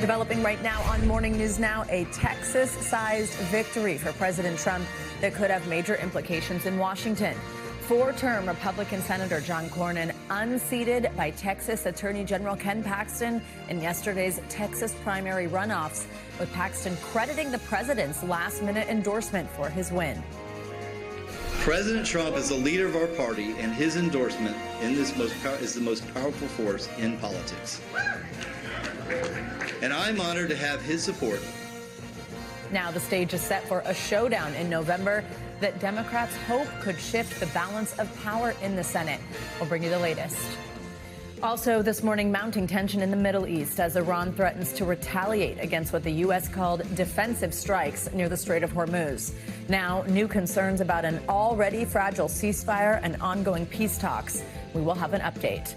Developing right now on Morning News Now, a Texas-sized victory for President Trump that could have major implications in Washington. Four-term Republican Senator John Cornyn unseated by Texas Attorney General Ken Paxton in yesterday's Texas primary runoffs, with Paxton crediting the president's last-minute endorsement for his win. President Trump is the leader of our party, and his endorsement in this is the most powerful force in politics. And I'm honored to have his support. Now the stage is set for a showdown in November that Democrats hope could shift the balance of power in the Senate. We'll bring you the latest. Also this morning, mounting tension in the Middle East as Iran threatens to retaliate against what the U.S. called defensive strikes near the Strait of Hormuz. Now, new concerns about an already fragile ceasefire and ongoing peace talks. We will have an update.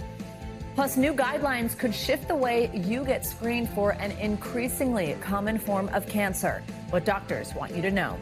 Plus, new guidelines could shift the way you get screened for an increasingly common form of cancer. What doctors want you to know.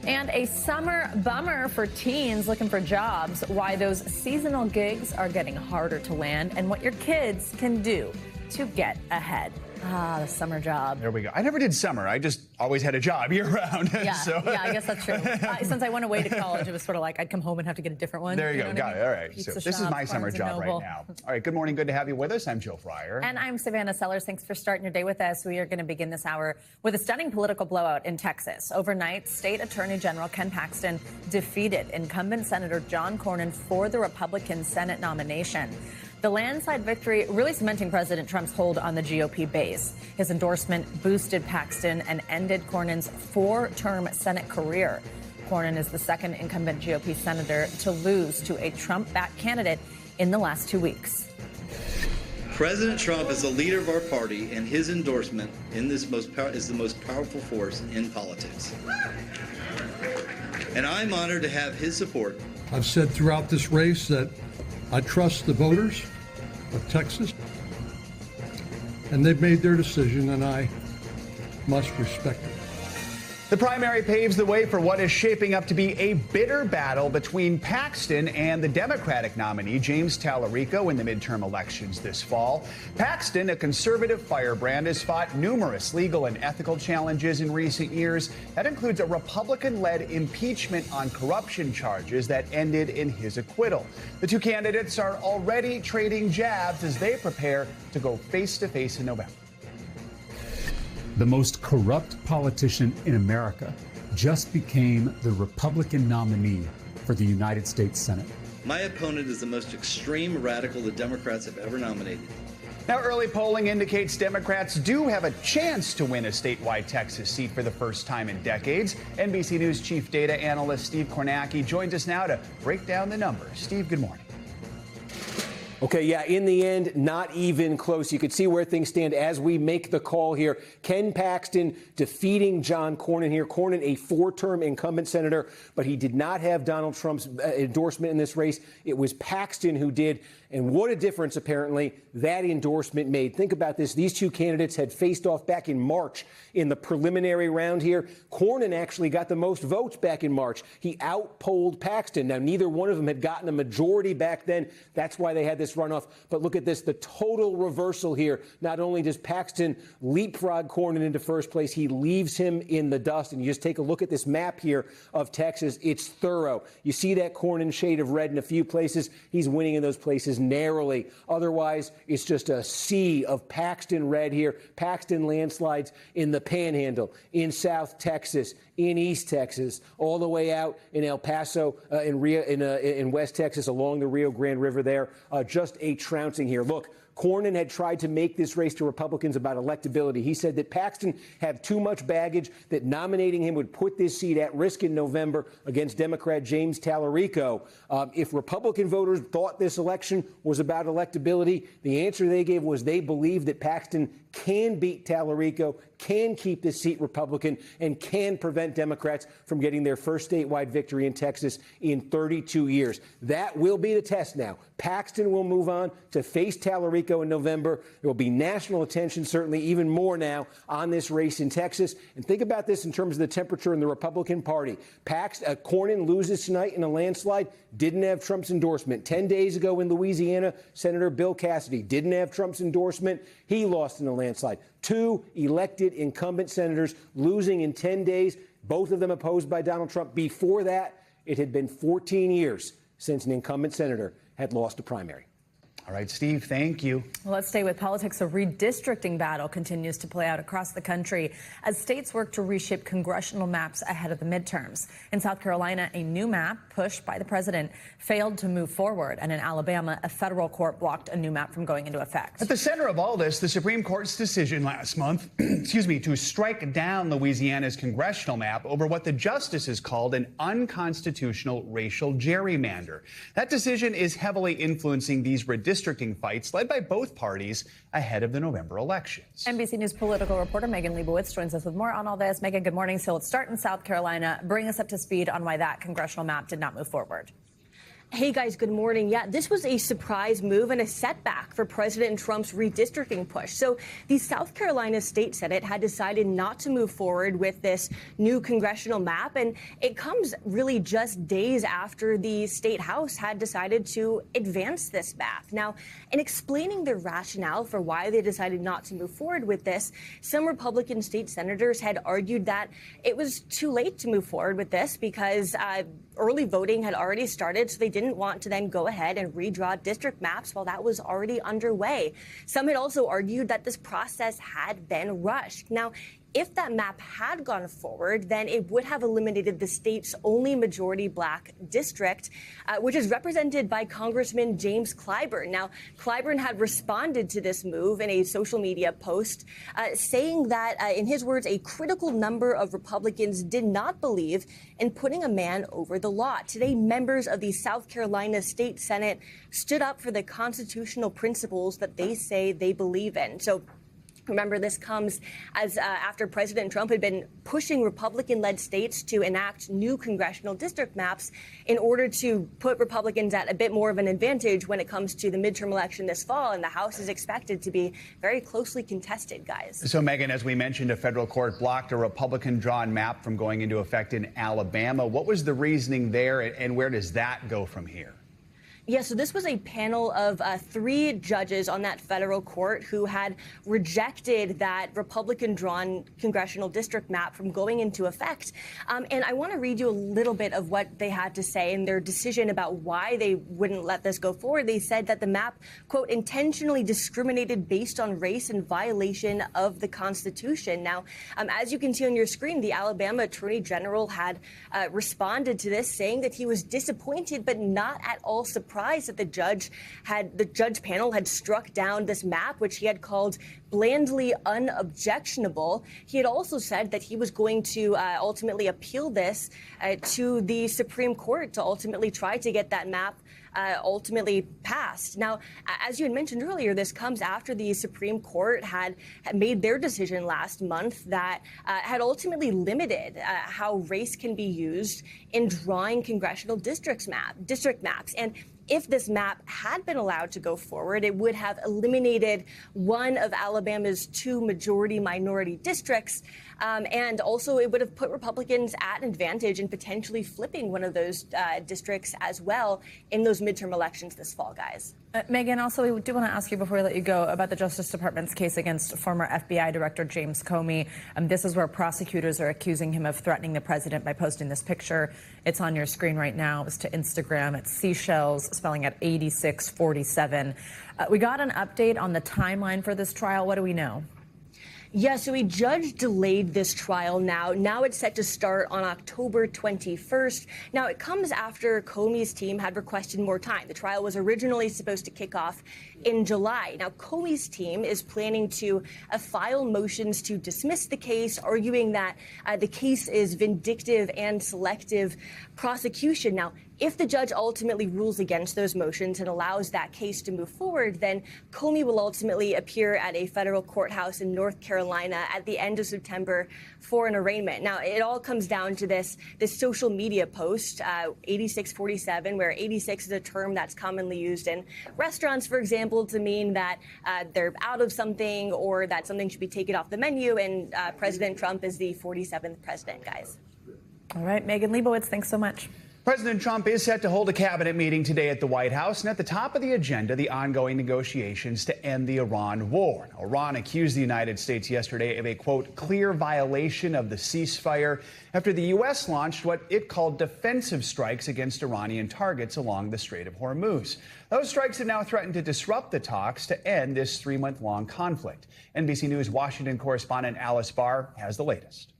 And a summer bummer for teens looking for jobs, why those seasonal gigs are getting harder to land, and what your kids can do to get ahead. Ah, the summer job. There we go. I never did summer. I just always had a job year-round. Yeah, yeah, I guess that's true. Since I went away to college, it was sort of like I'd come home and have to get a different one. There you go. Got it. All right. Pizza So this shop, is my summer job right now. All right. Good morning. Good to have you with us. I'm Joe Fryer. And I'm Savannah Sellers. Thanks for starting your day with us. We are going to begin this hour with a stunning political blowout in Texas. Overnight, State Attorney General Ken Paxton defeated incumbent Senator John Cornyn for the Republican Senate nomination. The landslide victory really cementing President Trump's hold on the GOP base. His endorsement boosted Paxton and ended Cornyn's four-term Senate career. Cornyn is the second incumbent GOP senator to lose to a Trump-backed candidate in the last 2 weeks. President Trump is the leader of our party, and his endorsement in this is the most powerful force in politics. And I'm honored to have his support. I've said throughout this race that I trust the voters of Texas, and they've made their decision, and I must respect it. The primary paves the way for what is shaping up to be a bitter battle between Paxton and the Democratic nominee, James Tallarico, in the midterm elections this fall. Paxton, a conservative firebrand, has fought numerous legal and ethical challenges in recent years. That includes a Republican-led impeachment on corruption charges that ended in his acquittal. The two candidates are already trading jabs as they prepare to go face-to-face in November. The most corrupt politician in America just became the Republican nominee for the United States Senate. My opponent is the most extreme radical the Democrats have ever nominated. Now, early polling indicates Democrats do have a chance to win a statewide Texas seat for the first time in decades. NBC News chief data analyst Steve Kornacki joins us now to break down the numbers. Steve, good morning. Okay, yeah, in the end, not even close. You can see where things stand as we make the call here. Ken Paxton defeating John Cornyn here. Cornyn, a four-term incumbent senator, but he did not have Donald Trump's endorsement in this race. It was Paxton who did. And what a difference, apparently, that endorsement made. Think about this. These two candidates had faced off back in March in the preliminary round here. Cornyn actually got the most votes back in March. He outpolled Paxton. Now, neither one of them had gotten a majority back then. That's why they had this runoff. But look at this, the total reversal here. Not only does Paxton leapfrog Cornyn into first place, he leaves him in the dust. And you just take a look at this map here of Texas. It's thorough. You see that Cornyn shade of red in a few places. He's winning in those places narrowly. Otherwise, it's just a sea of Paxton red here. Paxton landslides in the Panhandle, in South Texas, in East Texas, all the way out in El Paso, in West Texas, along the Rio Grande River there. Just a trouncing here. Look, Cornyn had tried to make this race to Republicans about electability. He said that Paxton had too much baggage, that nominating him would put this seat at risk in November against Democrat James Tallarico. If Republican voters thought this election was about electability, the answer they gave was they believed that Paxton can beat Tallarico, can keep this seat Republican, and can prevent Democrats from getting their first statewide victory in Texas in 32 years. That will be the test now. Paxton will move on to face Tallarico Rico in November. There will be national attention, certainly even more now, on this race in Texas. And think about this in terms of the temperature in the Republican Party. Cornyn loses tonight in a landslide, didn't have Trump's endorsement. 10 days ago in Louisiana, Senator Bill Cassidy didn't have Trump's endorsement. He lost in a landslide. 2 elected incumbent senators losing in 10 days, both of them opposed by Donald Trump. Before that, it had been 14 years since an incumbent senator had lost a primary. All right, Steve, thank you. Well, let's stay with politics. A redistricting battle continues to play out across the country as states work to reshape congressional maps ahead of the midterms. In South Carolina, a new map pushed by the president failed to move forward. And in Alabama, a federal court blocked a new map from going into effect. At the center of all this, the Supreme Court's decision last month, to strike down Louisiana's congressional map over what the justices called an unconstitutional racial gerrymander. That decision is heavily influencing these redistricting fights led by both parties ahead of the November elections. NBC News political reporter Megan Leibowitz joins us with more on all this. Megan, good morning. So let's start in South Carolina. Bring us up to speed on why that congressional map did not move forward. Hey, guys, good morning. Yeah, this was a surprise move and a setback for President Trump's redistricting push. So the South Carolina State Senate had decided not to move forward with this new congressional map. And it comes really just days after the State House had decided to advance this map. Now, in explaining their rationale for why they decided not to move forward with this, some Republican state senators had argued that it was too late to move forward with this because early voting had already started, so they didn't want to then go ahead and redraw district maps while that was already underway. Some had also argued that this process had been rushed. Now, if that map had gone forward, then it would have eliminated the state's only majority black district, which is represented by Congressman James Clyburn. Now, Clyburn had responded to this move in a social media post, saying that, in his words, a critical number of Republicans did not believe in putting a man over the law. Today, members of the South Carolina State Senate stood up for the constitutional principles that they say they believe in. So, remember, this comes as after President Trump had been pushing Republican-led states to enact new congressional district maps in order to put Republicans at a bit more of an advantage when it comes to the midterm election this fall. And the House is expected to be very closely contested, guys. So, Megan, as we mentioned, a federal court blocked a Republican-drawn map from going into effect in Alabama. What was the reasoning there, and where does that go from here? Yeah, so this was a panel of 3 judges on that federal court who had rejected that Republican-drawn congressional district map from going into effect. And I want to read you a little bit of what they had to say in their decision about why they wouldn't let this go forward. They said that the map, quote, intentionally discriminated based on race in violation of the Constitution. Now, as you can see on your screen, the Alabama Attorney General had responded to this, saying that he was disappointed but not at all surprised that the judge panel had struck down this map, which he had called blandly unobjectionable. He had also said that he was going to ultimately appeal this to the Supreme Court to ultimately try to get that map ultimately passed. Now, as you had mentioned earlier, this comes after the Supreme Court had made their decision last month that had ultimately limited how race can be used in drawing congressional district maps. And if this map had been allowed to go forward, it would have eliminated one of Alabama's 2 majority-minority districts, and also it would have put Republicans at an advantage in potentially flipping one of those districts as well in those midterm elections this fall, guys. Megan, also, we do want to ask you before we let you go about the Justice Department's case against former FBI Director James Comey. This is where prosecutors are accusing him of threatening the president by posting this picture. It's on your screen right now. It was to Instagram. It's seashells, spelling at 8647. We got an update on the timeline for this trial. What do we know? Yeah, so a judge delayed this trial now. Now it's set to start on October 21st. Now, it comes after Comey's team had requested more time. The trial was originally supposed to kick off in July. Now, Comey's team is planning to file motions to dismiss the case, arguing that the case is vindictive and selective prosecution. Now, if the judge ultimately rules against those motions and allows that case to move forward, then Comey will ultimately appear at a federal courthouse in North Carolina at the end of September for an arraignment. Now, it all comes down to this social media post, 8647, where 86 is a term that's commonly used in restaurants, for example, to mean that they're out of something or that something should be taken off the menu, and President Trump is the 47th president, guys. All right, Megan Leibowitz, thanks so much. President Trump is set to hold a cabinet meeting today at the White House, and at the top of the agenda, the ongoing negotiations to end the Iran war. Iran accused the United States yesterday of a, quote, clear violation of the ceasefire after the U.S. launched what it called defensive strikes against Iranian targets along the Strait of Hormuz. Those strikes have now threatened to disrupt the talks to end this 3-month-long conflict. NBC News Washington correspondent Alice Barr has the latest.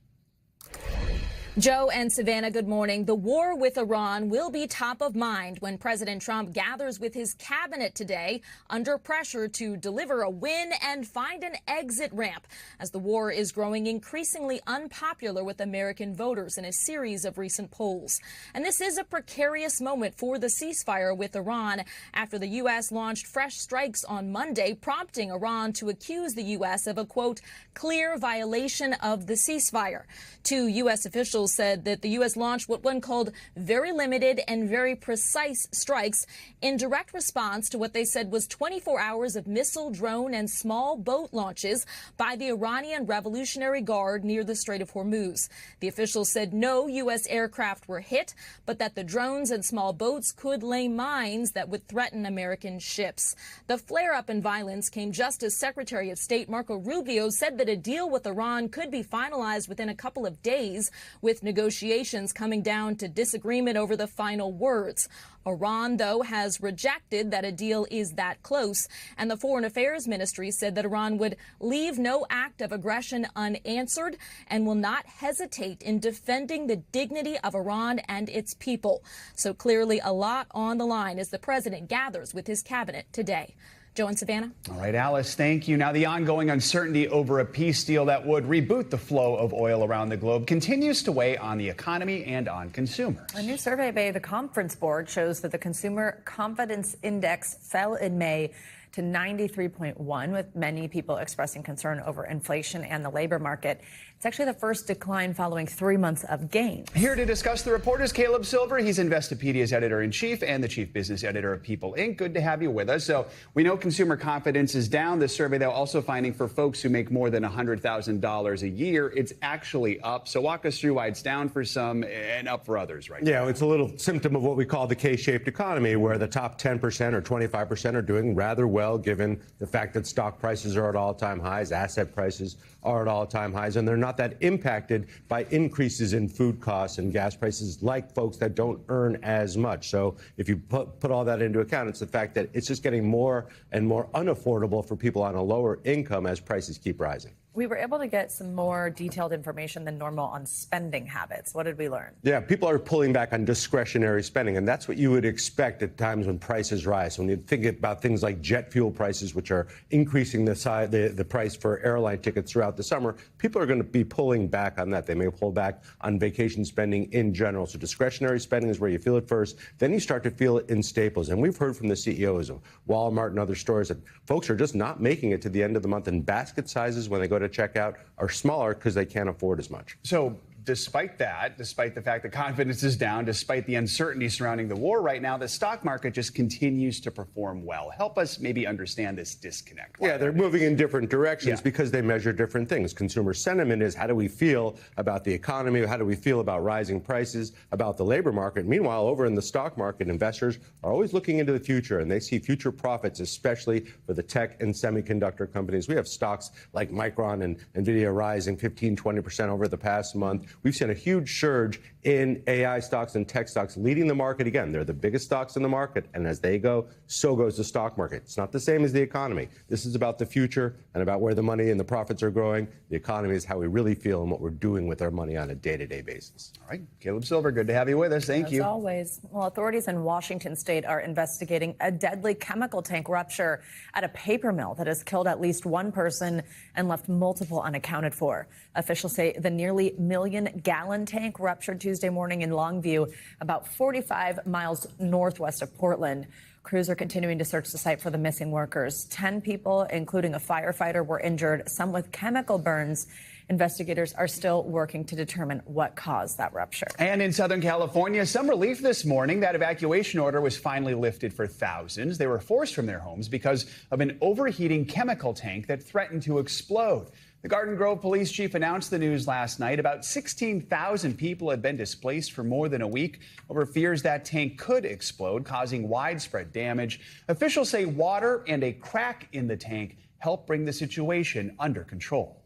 Joe and Savannah, good morning. The war with Iran will be top of mind when President Trump gathers with his cabinet today under pressure to deliver a win and find an exit ramp as the war is growing increasingly unpopular with American voters in a series of recent polls. And this is a precarious moment for the ceasefire with Iran after the U.S. launched fresh strikes on Monday, prompting Iran to accuse the U.S. of a, quote, clear violation of the ceasefire. Two U.S. officials said that the U.S. launched what one called very limited and very precise strikes in direct response to what they said was 24 hours of missile, drone and small boat launches by the Iranian Revolutionary Guard near the Strait of Hormuz. The officials said no U.S. aircraft were hit, but that the drones and small boats could lay mines that would threaten American ships. The flare-up in violence came just as Secretary of State Marco Rubio said that a deal with Iran could be finalized within a couple of days, with negotiations coming down to disagreement over the final words. Iran, though, has rejected that a deal is that close, and the Foreign Affairs Ministry said that Iran would leave no act of aggression unanswered and will not hesitate in defending the dignity of Iran and its people. So clearly a lot on the line as the president gathers with his cabinet today. Joe and Savannah. All right, Alice, thank you. Now, the ongoing uncertainty over a peace deal that would reboot the flow of oil around the globe continues to weigh on the economy and on consumers. A new survey by the Conference Board shows that the Consumer Confidence Index fell in May to 93.1, with many people expressing concern over inflation and the labor market. It's actually the first decline following 3 months of gains. Here to discuss the report is Caleb Silver. He's Investopedia's editor-in-chief and the chief business editor of People Inc. Good to have you with us. So we know consumer confidence is down. This survey, though, also finding for folks who make more than $100,000 a year, it's actually up. So walk us through why it's down for some and up for others right now. Yeah, it's a little symptom of what we call the K-shaped economy, where the top 10% or 25% are doing rather well, given the fact that stock prices are at all-time highs, asset prices are at all-time highs, and they're not that impacted by increases in food costs and gas prices like folks that don't earn as much. So if you put all that into account, it's the fact that it's just getting more and more unaffordable for people on a lower income as prices keep rising. We were able to get some more detailed information than normal on spending habits. What did we learn? Yeah, people are pulling back on discretionary spending, and that's what you would expect at times when prices rise. When you think about things like jet fuel prices, which are increasing the price for airline tickets throughout the summer, people are going to be pulling back on that. They may pull back on vacation spending in general. So discretionary spending is where you feel it first. Then you start to feel it in staples. And we've heard from the CEOs of Walmart and other stores that folks are just not making it to the end of the month, and basket sizes when they go to checkout are smaller because they can't afford as much. So despite that, despite the fact that confidence is down, despite the uncertainty surrounding the war right now, the stock market just continues to perform well. Help us maybe understand this disconnect. Yeah, they're moving in different directions because they measure different things. Consumer sentiment is, how do we feel about the economy? How do we feel about rising prices, about the labor market? Meanwhile, over in the stock market, investors are always looking into the future, and they see future profits, especially for the tech and semiconductor companies. We have stocks like Micron and NVIDIA rising 15-20% over the past month. We've seen a huge surge in AI stocks and tech stocks leading the market again. They're the biggest stocks in the market, and as they go, so goes the stock market. It's not the same as the economy. This is about the future and about where the money and the profits are growing. The economy is how we really feel and what we're doing with our money on a day-to-day basis. All right, Caleb Silver, good to have you with us. Thank you. As always. Well, authorities in Washington state are investigating a deadly chemical tank rupture at a paper mill that has killed at least one person and left multiple unaccounted for. Officials say the nearly $1 million million-gallon tank ruptured Tuesday morning in Longview, about 45 miles northwest of Portland. Crews are continuing to search the site for the missing workers. 10 people, including a firefighter, were injured, some with chemical burns. Investigators are still working to determine what caused that rupture. And in Southern California, some relief this morning. That evacuation order was finally lifted for thousands. They were forced from their homes because of an overheating chemical tank that threatened to explode. The Garden Grove police chief announced the news last night. About 16,000 people had been displaced for more than a week over fears that tank could explode, causing widespread damage. Officials say water and a crack in the tank helped bring the situation under control.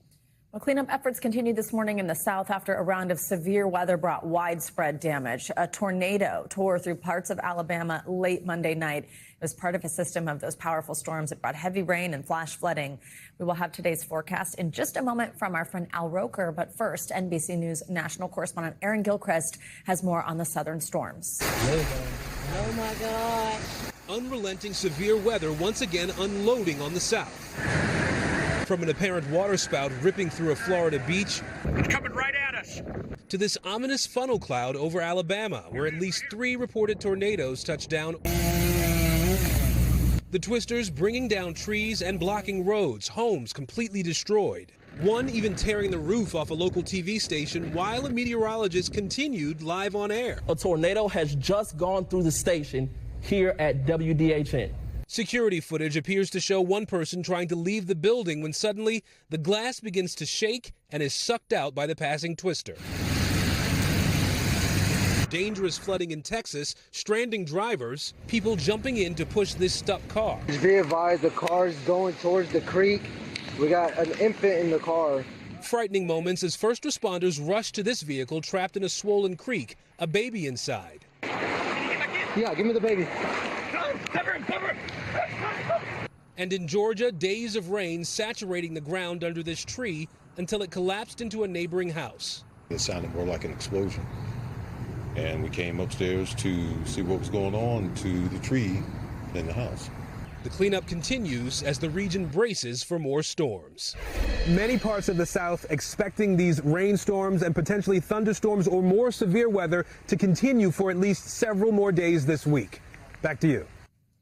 Well, cleanup efforts continued this morning in the south after a round of severe weather brought widespread damage. A tornado tore through parts of Alabama late Monday night. It was part of a system of those powerful storms that brought heavy rain and flash flooding. We will have today's forecast in just a moment from our friend Al Roker. But first, NBC News national correspondent Aaron Gilchrist has more on the southern storms. Oh, my God. Unrelenting severe weather once again unloading on the south. From an apparent waterspout ripping through a Florida beach, it's coming right at us, to this ominous funnel cloud over Alabama, where at least 3 reported tornadoes touched down. The twisters bringing down trees and blocking roads, homes completely destroyed. One even tearing the roof off a local TV station while a meteorologist continued live on air. A tornado has just gone through the station here at WDHN. Security footage appears to show one person trying to leave the building when suddenly the glass begins to shake and is sucked out by the passing twister. Dangerous flooding in Texas, stranding drivers, people jumping in to push this stuck car. Just be advised, the car's going towards the creek. We got an infant in the car. Frightening moments as first responders rush to this vehicle trapped in a swollen creek, a baby inside. Yeah, give me the baby. Cover him, cover him. And in Georgia, days of rain saturating the ground under this tree until it collapsed into a neighboring house. It sounded more like an explosion. And we came upstairs to see what was going on to the tree in the house. The cleanup continues as the region braces for more storms. Many parts of the South expecting these rainstorms and potentially thunderstorms or more severe weather to continue for at least several more days this week. Back to you.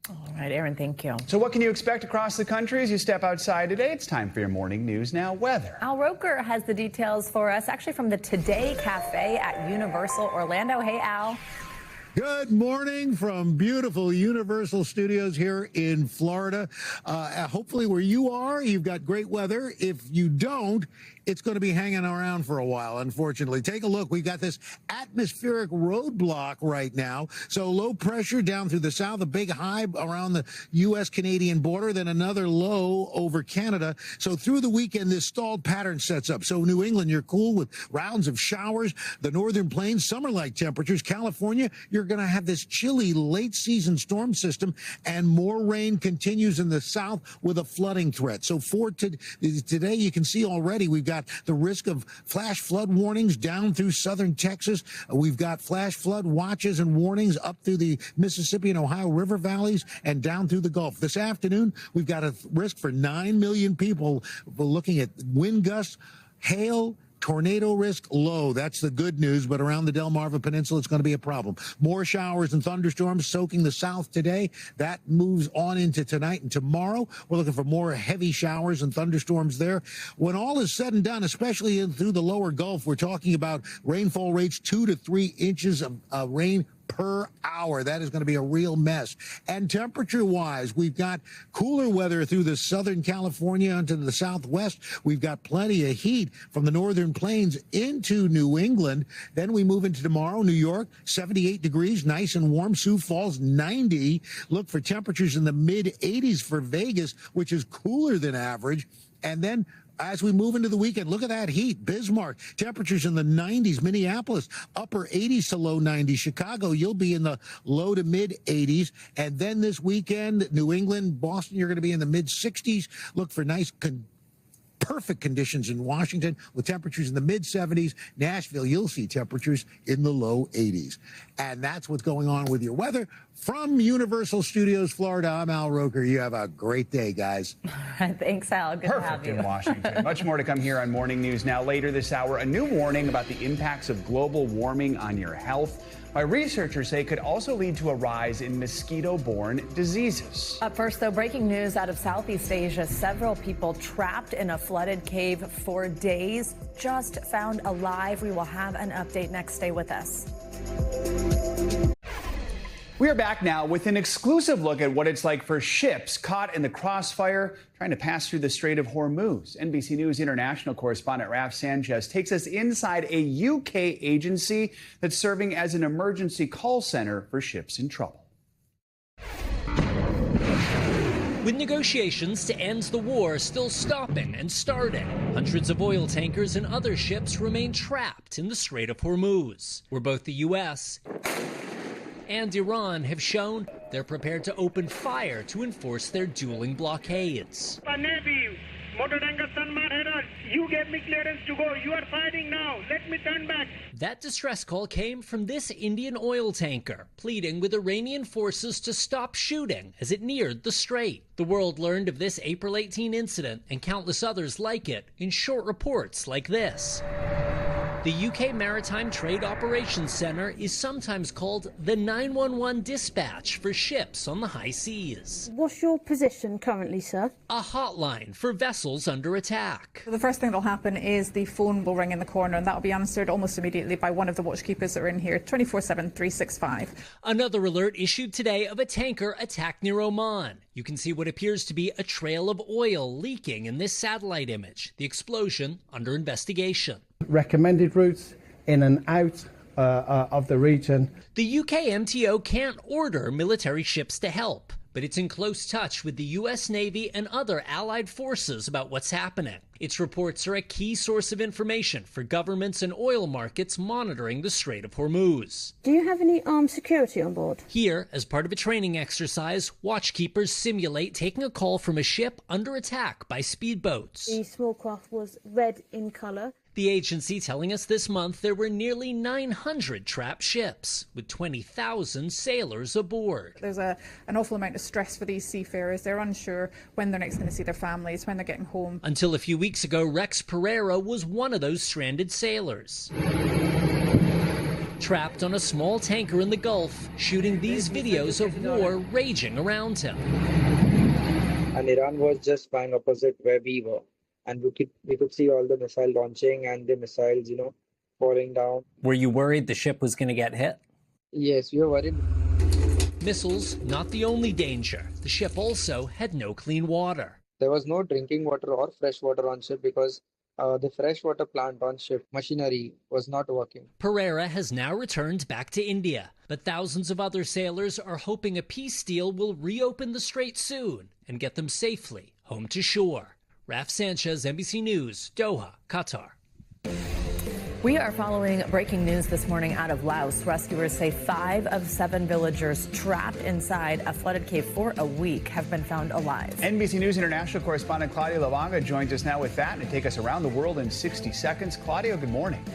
All right, Aaron, thank you. So what can you expect across the country as you step outside today? It's time for your morning news now. Weather. Al Roker has the details for us, actually from the Today Cafe at Universal Orlando. Hey, Al. Good morning from beautiful Universal Studios here in Florida. Hopefully where you are, you've got great weather. If you don't, it's going to be hanging around for a while, unfortunately. Take a look. We've got this atmospheric roadblock right now. So low pressure down through the south, a big high around the U.S.-Canadian border, then another low over Canada. So through the weekend, this stalled pattern sets up. So New England, you're cool with rounds of showers. The northern plains, summer-like temperatures. California, you're going to have this chilly late-season storm system, and more rain continues in the south with a flooding threat. So for today, you can see already we've got the risk of flash flood warnings down through southern Texas. We've got flash flood watches and warnings up through the Mississippi and Ohio River valleys and down through the Gulf. This afternoon, we've got a risk for 9 million people. We're looking at wind gusts, hail, tornado risk low. That's the good news, but around the Delmarva Peninsula, it's going to be a problem. More showers and thunderstorms soaking the south today. That moves on into tonight and tomorrow. We're looking for more heavy showers and thunderstorms there. When all is said and done, especially through the lower Gulf, we're talking about rainfall rates 2 to 3 inches of rain per hour. That is going to be a real mess. And temperature-wise, we've got cooler weather through the southern California into the southwest. We've got plenty of heat from the northern plains into New England. Then we move into tomorrow, New York, 78 degrees, nice and warm. Sioux Falls, 90. Look for temperatures in the mid-80s for Vegas, which is cooler than average. And then as we move into the weekend, look at that heat. Bismarck, temperatures in the 90s. Minneapolis, upper 80s to low 90s. Chicago, you'll be in the low to mid 80s. And then this weekend, New England, Boston, you're going to be in the mid 60s. Look for nice perfect conditions in Washington with temperatures in the mid-70s. Nashville, you'll see temperatures in the low 80s. And that's what's going on with your weather. From Universal Studios, Florida, I'm Al Roker. You have a great day, guys. Thanks, Al. Good to have Perfect you. in Washington. Much more to come here on Morning News. Now, later this hour, a new warning about the impacts of global warming on your health. My researchers say could also lead to a rise in mosquito-borne diseases. Up first, though, breaking news out of Southeast Asia. Several people trapped in a flooded cave for days, just found alive. We will have an update next. Stay with us. We are back now with an exclusive look at what it's like for ships caught in the crossfire trying to pass through the Strait of Hormuz. NBC News international correspondent Raf Sanchez takes us inside a UK agency that's serving as an emergency call center for ships in trouble. With negotiations to end the war still stopping and starting, hundreds of oil tankers and other ships remain trapped in the Strait of Hormuz, where both the U.S. and Iran have shown they're prepared to open fire to enforce their dueling blockades. You gave me clearance to go. You are fighting now. Let me turn back. That distress call came from this Indian oil tanker, pleading with Iranian forces to stop shooting as it neared the strait. The world learned of this April 18 incident and countless others like it in short reports like this. The UK Maritime Trade Operations Centre is sometimes called the 911 dispatch for ships on the high seas. What's your position currently, sir? A hotline for vessels under attack. The first thing that'll happen is the phone will ring in the corner, and that'll be answered almost immediately by one of the watchkeepers that are in here 24/7, 365. Another alert issued today of a tanker attack near Oman. You can see what appears to be a trail of oil leaking in this satellite image. The explosion under investigation. Recommended routes in and out of the region. The UK MTO can't order military ships to help, but it's in close touch with the US Navy and other allied forces about what's happening. Its reports are a key source of information for governments and oil markets monitoring the Strait of Hormuz. Do you have any armed security on board? Here, as part of a training exercise, watchkeepers simulate taking a call from a ship under attack by speedboats. The small craft was red in colour. The agency telling us this month there were nearly 900 trapped ships, with 20,000 sailors aboard. There's an awful amount of stress for these seafarers. They're unsure when they're next going to see their families, when they're getting home. Until a few weeks ago, Rex Pereira was one of those stranded sailors. Trapped on a small tanker in the Gulf, shooting these videos of war raging around him. And Iran was just flying opposite where we were. And we could see all the missile launching and the missiles, falling down. Were you worried the ship was going to get hit? Yes, we were worried. Missiles, not the only danger. The ship also had no clean water. There was no drinking water or fresh water on ship because the freshwater plant on ship machinery was not working. Pereira has now returned back to India, but thousands of other sailors are hoping a peace deal will reopen the strait soon and get them safely home to shore. Raf Sanchez, NBC News, Doha, Qatar. We are following breaking news this morning out of Laos. Rescuers say 5 of 7 villagers trapped inside a flooded cave for a week have been found alive. NBC News international correspondent Claudia Lavanga joins us now with that and to take us around the world in 60 seconds. Claudia, good morning.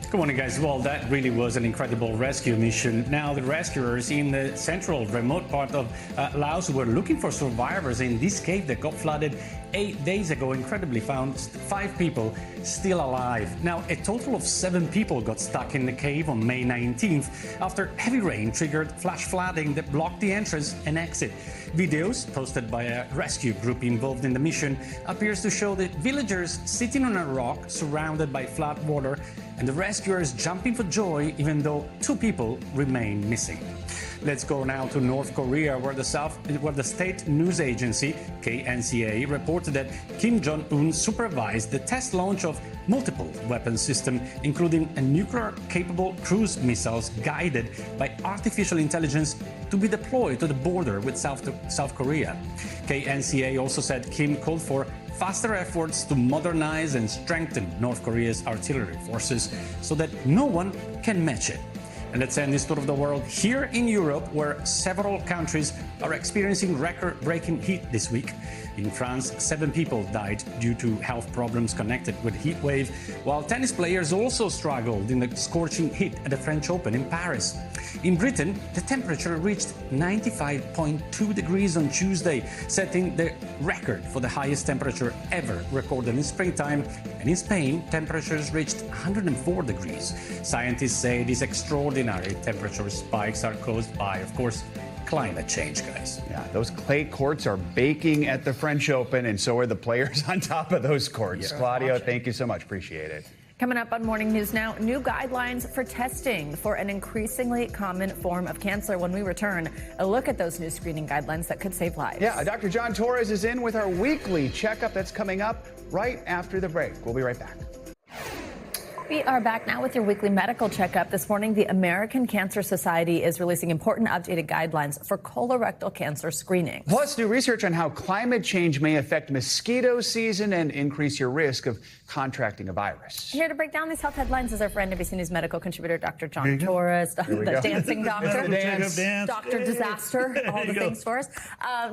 Good morning, guys. Well, that really was an incredible rescue mission. Now, the rescuers in the central remote part of Laos were looking for survivors in this cave that got flooded 8 days ago. Incredibly, found 5 people still alive. Now, a total of 7 people got stuck in the cave on May 19th after heavy rain triggered flash flooding that blocked the entrance and exit. Videos posted by a rescue group involved in the mission appears to show the villagers sitting on a rock surrounded by flood water and the rescuers jumping for joy even though 2 people remain missing. Let's go now to North Korea, where the state news agency, KNCA, reported that Kim Jong-un supervised the test launch of multiple weapon systems, including a nuclear-capable cruise missiles guided by artificial intelligence to be deployed to the border with South Korea. KNCA also said Kim called for faster efforts to modernize and strengthen North Korea's artillery forces so that no one can match it. And let's end this tour of the world here in Europe, where several countries are experiencing record-breaking heat this week. In France, 7 people died due to health problems connected with heat wave, while tennis players also struggled in the scorching heat at the French Open in Paris. In Britain, the temperature reached 95.2 degrees on Tuesday, setting the record for the highest temperature ever recorded in springtime. And in Spain, temperatures reached 104 degrees. Scientists say these extraordinary temperature spikes are caused by, of course, climate change, guys. Yeah, those clay courts are baking at the French Open, and so are the players on top of those courts. Yeah. Claudio, thank you so much. Appreciate it. Coming up on Morning News Now, new guidelines for testing for an increasingly common form of cancer. When we return, a look at those new screening guidelines that could save lives. Yeah, Dr. John Torres is in with our weekly checkup that's coming up right after the break. We'll be right back. We are back now with your weekly medical checkup. This morning, the American Cancer Society is releasing important updated guidelines for colorectal cancer screening. Plus, new research on how climate change may affect mosquito season and increase your risk of contracting a virus. Here to break down these health headlines is our friend, NBC News medical contributor, Dr. John Torres, the dancing doctor, Dr. Disaster, all the things for us.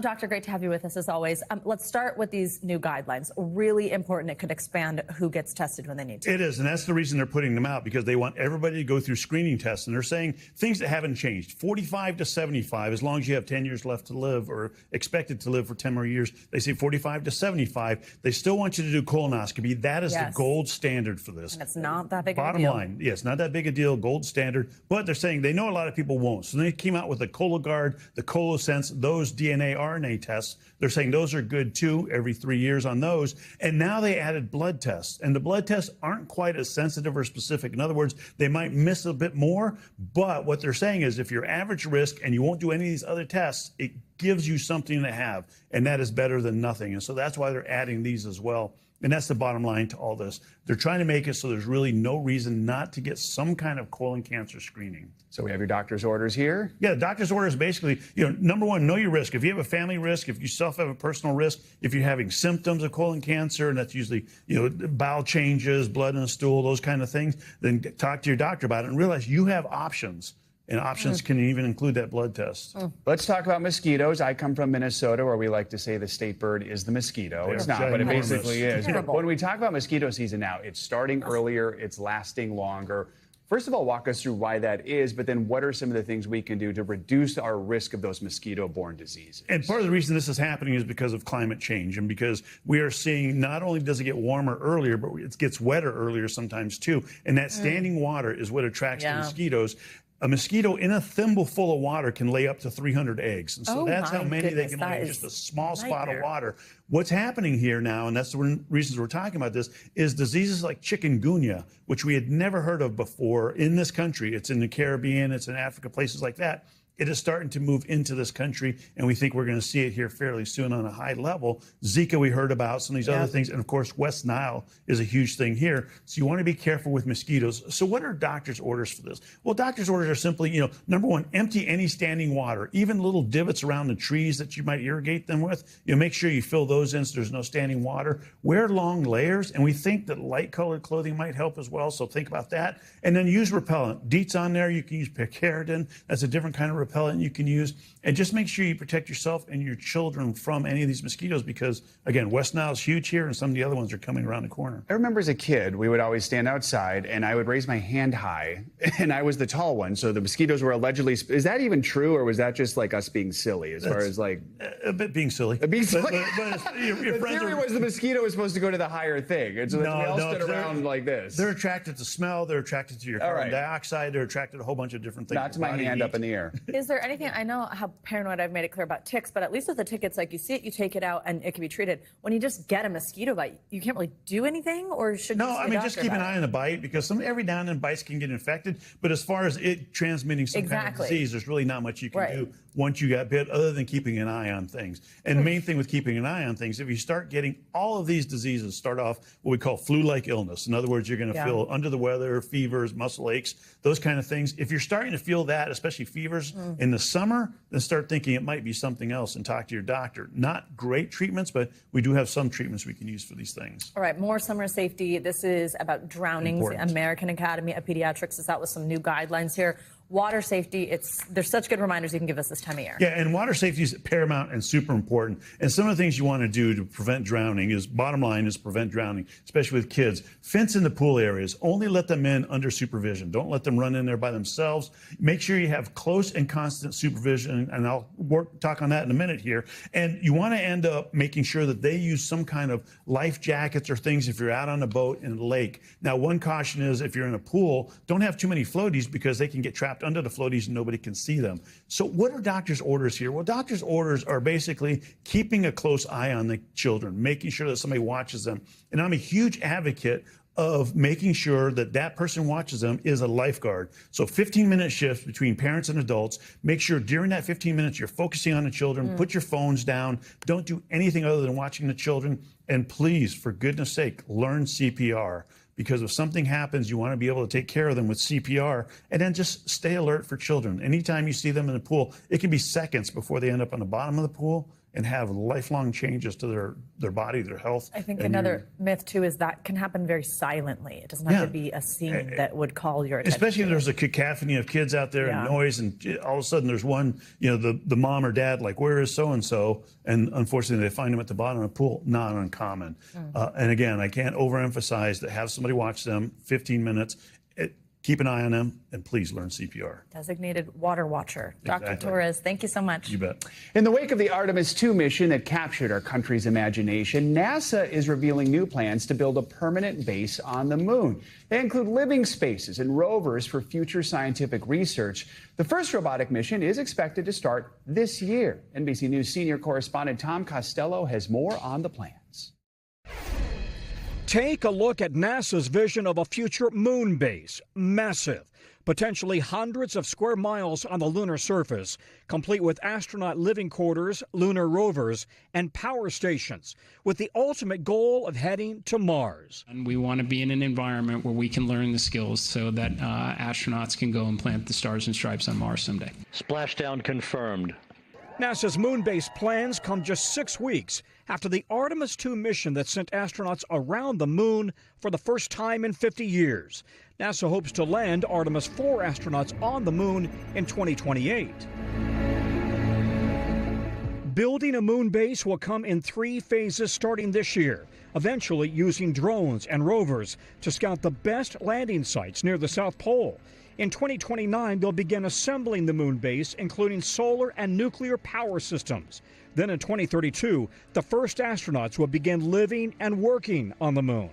Doctor, great to have you with us as always. Let's start with these new guidelines. Really important. It could expand who gets tested when they need to. It is, and that's the reason they're putting them out, because they want everybody to go through screening tests. And they're saying things that haven't changed. 45 to 75, as long as you have 10 years left to live or expected to live for 10 more years. They say 45 to 75. They still want you to do colonoscopy. That is the gold standard for this. And it's not that big of a Bottom deal. line, yes, not that big a deal, gold standard. But they're saying they know a lot of people won't. So they came out with the Cologuard, the ColoSense, those DNA, RNA tests. They're saying those are good too, every 3 years on those. And now they added blood tests. And the blood tests aren't quite as sensitive or specific. In other words, they might miss a bit more. But what they're saying is if you're average risk and you won't do any of these other tests, it gives you something to have. And that is better than nothing. And so that's why they're adding these as well. And that's the bottom line to all this. They're trying to make it so there's really no reason not to get some kind of colon cancer screening. So we have your doctor's orders here? Yeah, the doctor's orders basically, number one, know your risk. If you have a family risk, if you self have a personal risk, if you're having symptoms of colon cancer, and that's usually, bowel changes, blood in the stool, those kind of things, then talk to your doctor about it and realize you have options. And options can even include that blood test. Let's talk about mosquitoes. I come from Minnesota, where we like to say the state bird is the mosquito. It's not, but it basically is. When we talk about mosquito season now, it's starting earlier, it's lasting longer. First of all, walk us through why that is, but then what are some of the things we can do to reduce our risk of those mosquito-borne diseases? And part of the reason this is happening is because of climate change, and because we are seeing not only does it get warmer earlier, but it gets wetter earlier sometimes too. And that standing water is what attracts the mosquitoes. A mosquito in a thimble full of water can lay up to 300 eggs. And so that's how many they can lay in just a small spot of water. What's happening here now, and that's the reasons we're talking about this, is diseases like chikungunya, which we had never heard of before in this country. It's in the Caribbean, it's in Africa, places like that. It is starting to move into this country, and we think we're going to see it here fairly soon on a high level. Zika we heard about, some of these other things, and of course West Nile is a huge thing here. So you want to be careful with mosquitoes. So what are doctor's orders for this? Well, doctor's orders are simply, number one, empty any standing water, even little divots around the trees that you might irrigate them with. Make sure you fill those in so there's no standing water. Wear long layers, and we think that light-colored clothing might help as well, so think about that. And then use repellent. DEET's on there. You can use picaridin. That's a different kind of repellent you can use, and just make sure you protect yourself and your children from any of these mosquitoes, because again, West Nile is huge here and some of the other ones are coming around the corner. I remember as a kid, we would always stand outside and I would raise my hand high, and I was the tall one, so the mosquitoes were allegedly, is that even true, or was that just like us being silly as far as like a bit being silly? But your the theory was the mosquito was supposed to go to the higher thing, and so we all stood around like this. They're attracted to smell, they're attracted to your carbon dioxide, they're attracted to a whole bunch of different things. Not to my hand up in the air. Is there anything, I know how paranoid I've made it clear about ticks, but at least with the tick, it's like you see it, you take it out, and it can be treated. When you just get a mosquito bite, you can't really do anything, or should you see a doctor just keep an eye on the bite, because every now and then bites can get infected, but as far as it transmitting some kind of disease, there's really not much you can do once you got bit, other than keeping an eye on things. And the main thing with keeping an eye on things, if you start getting all of these diseases, start off what we call flu-like illness. In other words, you're going to feel under the weather, fevers, muscle aches, those kind of things. If you're starting to feel that, especially fevers in the summer, then start thinking it might be something else and talk to your doctor. Not great treatments, but we do have some treatments we can use for these things. All right, more summer safety. This is about drownings. The American Academy of Pediatrics is out with some new guidelines here. water safety, there's such good reminders you can give us this time of year. Yeah, and water safety is paramount and super important. And some of the things you want to do to prevent drowning is, bottom line is prevent drowning, especially with kids. Fence in the pool areas. Only let them in under supervision. Don't let them run in there by themselves. Make sure you have close and constant supervision, and I'll talk on that in a minute here. And you want to end up making sure that they use some kind of life jackets or things if you're out on a boat in a lake. Now, one caution is if you're in a pool, don't have too many floaties because they can get trapped under the floaties and nobody can see them. So what are doctor's orders here? Well, doctor's orders are basically keeping a close eye on the children, making sure that somebody watches them. And I'm a huge advocate of making sure that that person watches them is a lifeguard. So 15-minute shifts between parents and adults. Make sure during that 15 minutes you're focusing on the children. Put your phones down. Don't do anything other than watching the children. And please, for goodness sake, learn CPR. Because if something happens, you want to be able to take care of them with CPR, and then just stay alert for children. Anytime you see them in the pool, it can be seconds before they end up on the bottom of the pool and have lifelong changes to their body, their health. I think another myth, too, is that can happen very silently. It doesn't have to be a scene that would call your attention. Especially if there's a cacophony of kids out there and noise, and all of a sudden there's one, the mom or dad, like, where is so-and-so? And unfortunately, they find them at the bottom of the pool. Not uncommon. And again, I can't overemphasize that have somebody watch them 15 minutes. Keep an eye on them, and please learn CPR. Designated water watcher. Exactly. Dr. Torres, thank you so much. You bet. In the wake of the Artemis II mission that captured our country's imagination, NASA is revealing new plans to build a permanent base on the moon. They include living spaces and rovers for future scientific research. The first robotic mission is expected to start this year. NBC News senior correspondent Tom Costello has more on the plans. Take a look at NASA's vision of a future moon base. Massive, potentially hundreds of square miles on the lunar surface, complete with astronaut living quarters, lunar rovers, and power stations, with the ultimate goal of heading to Mars. And we want to be in an environment where we can learn the skills so that astronauts can go and plant the stars and stripes on Mars someday. Splashdown confirmed. NASA's moon base plans come just 6 weeks after the Artemis II mission that sent astronauts around the moon for the first time in 50 years. NASA hopes to land Artemis IV astronauts on the moon in 2028. Building a moon base will come in 3 phases starting this year, eventually using drones and rovers to scout the best landing sites near the South Pole. In 2029, they'll begin assembling the moon base, including solar and nuclear power systems. Then in 2032, the first astronauts will begin living and working on the moon.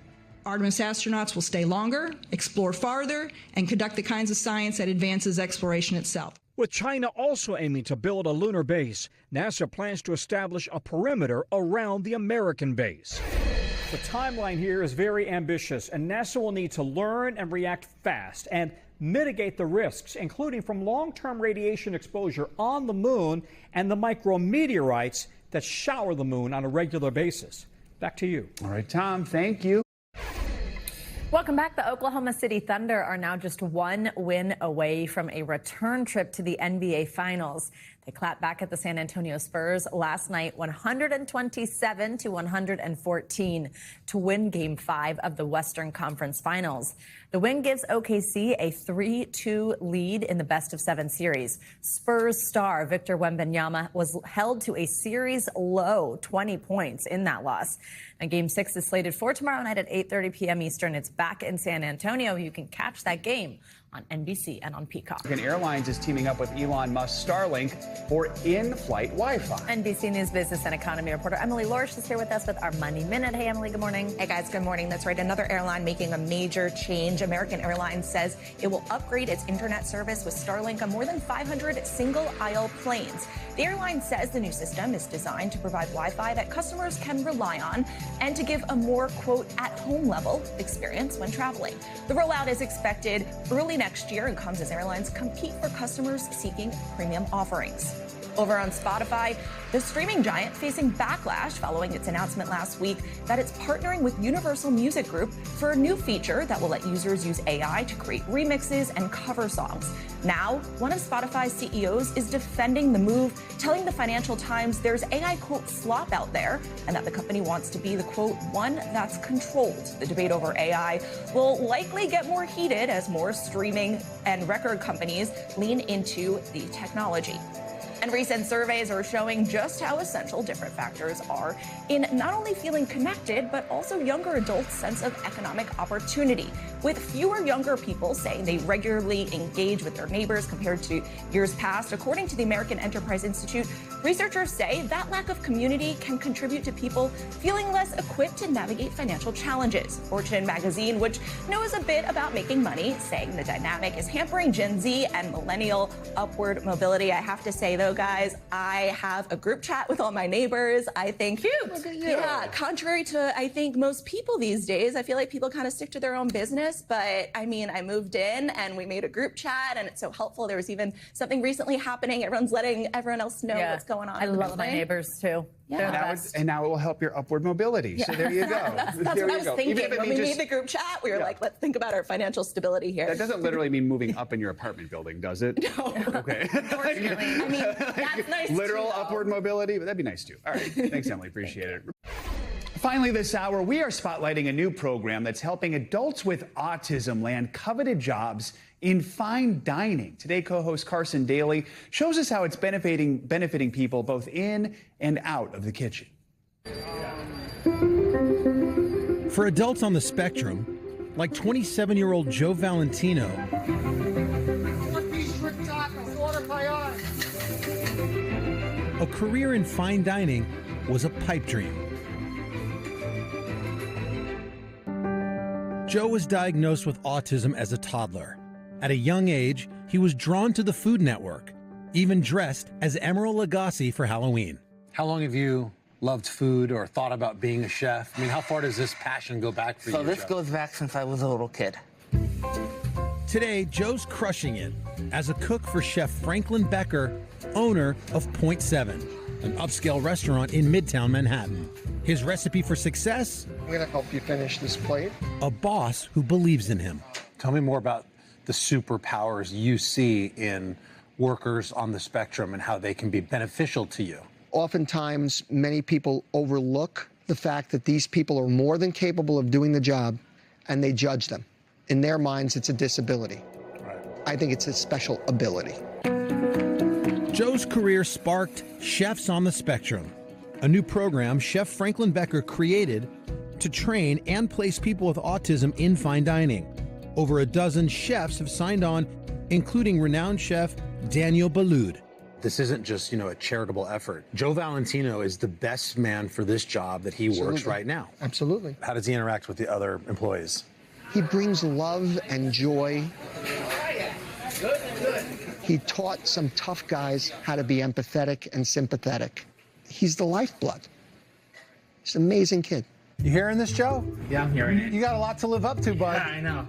Artemis astronauts will stay longer, explore farther, and conduct the kinds of science that advances exploration itself. With China also aiming to build a lunar base, NASA plans to establish a perimeter around the American base. The timeline here is very ambitious, and NASA will need to learn and react fast and mitigate the risks, including from long-term radiation exposure on the moon and the micrometeorites that shower the moon on a regular basis. Back to you. All right, Tom, thank you. Welcome back. The Oklahoma City Thunder are now just 1 win away from a return trip to the NBA Finals. They clapped back at the San Antonio Spurs last night, 127-114, to win Game 5 of the Western Conference Finals. The win gives OKC a 3-2 lead in the best-of-7 series. Spurs star Victor Wembanyama was held to a series-low 20 points in that loss. And Game 6 is slated for tomorrow night at 8:30 p.m. Eastern. It's back in San Antonio. You can catch that game on NBC and on Peacock. American Airlines is teaming up with Elon Musk's Starlink for in-flight Wi-Fi. NBC News business and economy reporter Emily Lorsch is here with us with our Money Minute. Hey, Emily, good morning. Hey, guys, good morning. That's right. Another airline making a major change. American Airlines says it will upgrade its internet service with Starlink on more than 500 single-aisle planes. The airline says the new system is designed to provide Wi-Fi that customers can rely on and to give a more, quote, at-home level experience when traveling. The rollout is expected early next year and comes as airlines compete for customers seeking premium offerings. Over on Spotify, the streaming giant facing backlash following its announcement last week that it's partnering with Universal Music Group for a new feature that will let users use AI to create remixes and cover songs. Now, one of Spotify's CEOs is defending the move, telling the Financial Times there's AI, quote, slop out there, and that the company wants to be the, quote, one that's controlled. The debate over AI will likely get more heated as more streaming and record companies lean into the technology. And recent surveys are showing just how essential different factors are in not only feeling connected, but also younger adults' sense of economic opportunity. With fewer younger people saying they regularly engage with their neighbors compared to years past, according to the American Enterprise Institute, researchers say that lack of community can contribute to people feeling less equipped to navigate financial challenges. Fortune magazine, which knows a bit about making money, saying the dynamic is hampering Gen Z and millennial upward mobility. I have to say, though, guys, I have a group chat with all my neighbors. I think, yeah, contrary to, I think, most people these days, I feel like people kind of stick to their own business. But I mean, I moved in and we made a group chat and it's so helpful. There was even something recently happening. Everyone's letting everyone else know what's going on. I love my neighbors too. Yeah. And now it will help your upward mobility. Yeah. So there you go. That's what I was thinking. When we made the group chat, we were like, let's think about our financial stability here. That doesn't literally mean moving up in your apartment building, does it? No. Okay. Unfortunately. I mean, that's nice Literal too, upward mobility, but that'd be nice too. All right. Thanks, Emily. Appreciate it. Finally, this hour, we are spotlighting a new program that's helping adults with autism land coveted jobs in fine dining. Today, co-host Carson Daly shows us how it's benefiting people both in and out of the kitchen. For adults on the spectrum, like 27-year-old Joe Valentino, a career in fine dining was a pipe dream. Joe was diagnosed with autism as a toddler. At a young age, he was drawn to the Food Network, even dressed as Emeril Lagasse for Halloween. How long have you loved food or thought about being a chef? I mean, how far does this passion go back for you? So this goes back since I was a little kid. Today, Joe's crushing it as a cook for Chef Franklin Becker, owner of Point 7, an upscale restaurant in Midtown Manhattan. His recipe for success? I'm going to help you finish this plate. A boss who believes in him. Tell me more about the superpowers you see in workers on the spectrum and how they can be beneficial to you. Oftentimes, many people overlook the fact that these people are more than capable of doing the job, and they judge them. In their minds, it's a disability. Right. I think it's a special ability. Joe's career sparked Chefs on the Spectrum, a new program Chef Franklin Becker created to train and place people with autism in fine dining. Over a dozen chefs have signed on, including renowned chef Daniel Boulud. This isn't just, a charitable effort. Joe Valentino is the best man for this job that he works right now. Absolutely. How does he interact with the other employees? He brings love and joy. He taught some tough guys how to be empathetic and sympathetic. He's the lifeblood. He's an amazing kid. You hearing this, Joe? Yeah, I'm hearing it. You got a lot to live up to, bud. Yeah, I know.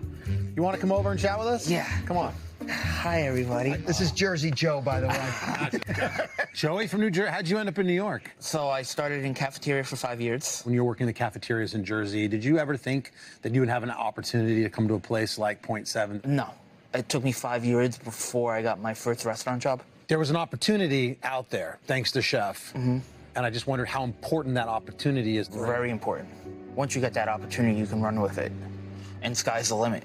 You want to come over and chat with us? Yeah. Come on. Hi, everybody. This is Jersey Joe, by the way. Joey from New Jersey. How'd you end up in New York? So I started in cafeteria for 5 years. When you were working in the cafeterias in Jersey, did you ever think that you would have an opportunity to come to a place like Point 7? No. It took me 5 years before I got my first restaurant job. There was an opportunity out there, thanks to Chef. Mm-hmm. And I just wondered how important that opportunity is. Very important. Once you get that opportunity, you can run with it. And sky's the limit.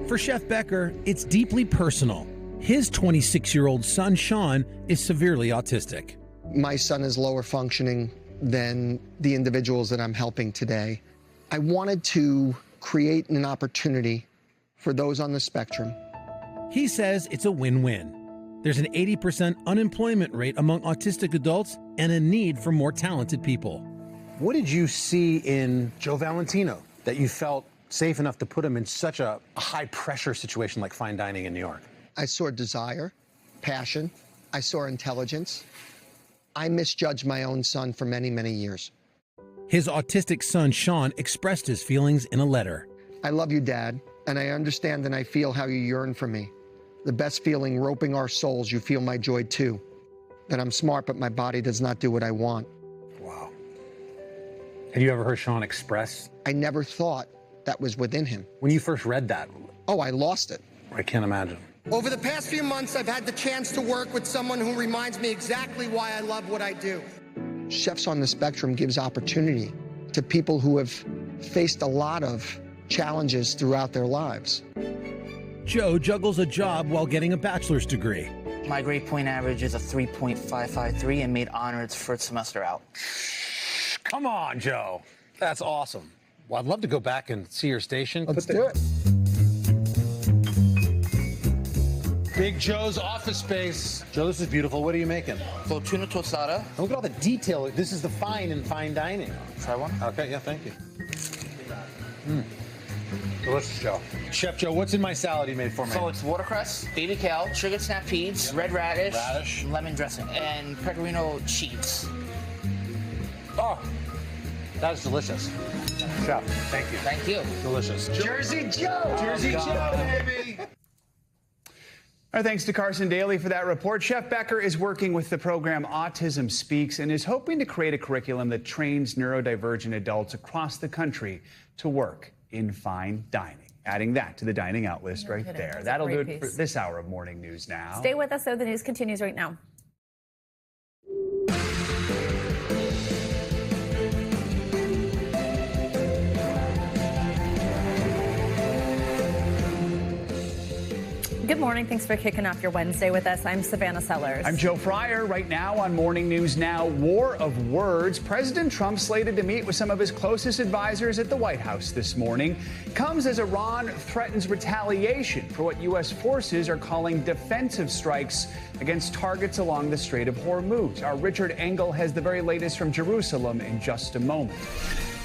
For Chef Becker, it's deeply personal. His 26-year-old son, Sean, is severely autistic. My son is lower functioning than the individuals that I'm helping today. I wanted to create an opportunity for those on the spectrum. He says it's a win-win. There's an 80% unemployment rate among autistic adults and a need for more talented people. What did you see in Joe Valentino that you felt safe enough to put him in such a high-pressure situation like fine dining in New York? I saw desire, passion. I saw intelligence. I misjudged my own son for many, many years. His autistic son, Sean, expressed his feelings in a letter. I love you, Dad, and I understand and I feel how you yearn for me. The best feeling roping our souls, you feel my joy too. that I'm smart, but my body does not do what I want. Wow. Have you ever heard Sean express? I never thought that was within him. When you first read that? Oh, I lost it. I can't imagine. Over the past few months, I've had the chance to work with someone who reminds me exactly why I love what I do. Chefs on the Spectrum gives opportunity to people who have faced a lot of challenges throughout their lives. Joe juggles a job while getting a bachelor's degree. My grade point average is a 3.553 and made honor its first semester out. Come on, Joe. That's awesome. Well, I'd love to go back and see your station. Let's do it. Big Joe's office space. Joe, this is beautiful. What are you making? So tuna tostada. And look at all the detail. This is the fine in fine dining. Try one? Okay, yeah, thank you. Delicious, Joe. Chef Joe, what's in my salad you made for me? So it's watercress, baby kale, sugar snap peas, red radish, lemon dressing, and pecorino cheese. Oh, that is delicious. Chef, thank you. Thank you. Delicious. Jersey Joe! Jersey Joe, baby! Our thanks to Carson Daly for that report. Chef Becker is working with the program Autism Speaks and is hoping to create a curriculum that trains neurodivergent adults across the country to work in fine dining. Adding that to the dining out list right there. That'll do it for this hour of Morning News Now. Stay with us, though. The news continues right now. Good morning. Thanks for kicking off your Wednesday with us. I'm Savannah Sellers. I'm Joe Fryer. Right now on Morning News Now, war of words. President Trump slated to meet with some of his closest advisors at the White House this morning. Comes as Iran threatens retaliation for what U.S. forces are calling defensive strikes against targets along the Strait of Hormuz. Our Richard Engel has the very latest from Jerusalem in just a moment.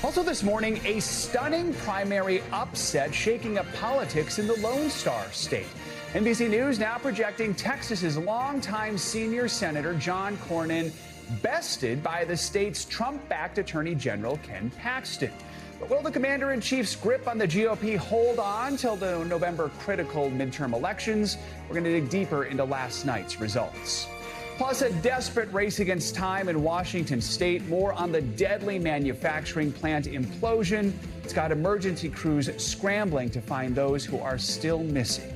Also this morning, a stunning primary upset shaking up politics in the Lone Star State. NBC News now projecting Texas's longtime senior senator John Cornyn bested by the state's Trump-backed Attorney General Ken Paxton. But will the commander-in-chief's grip on the GOP hold on till the November critical midterm elections? We're going to dig deeper into last night's results. Plus, a desperate race against time in Washington state. More on the deadly manufacturing plant implosion. It's got emergency crews scrambling to find those who are still missing.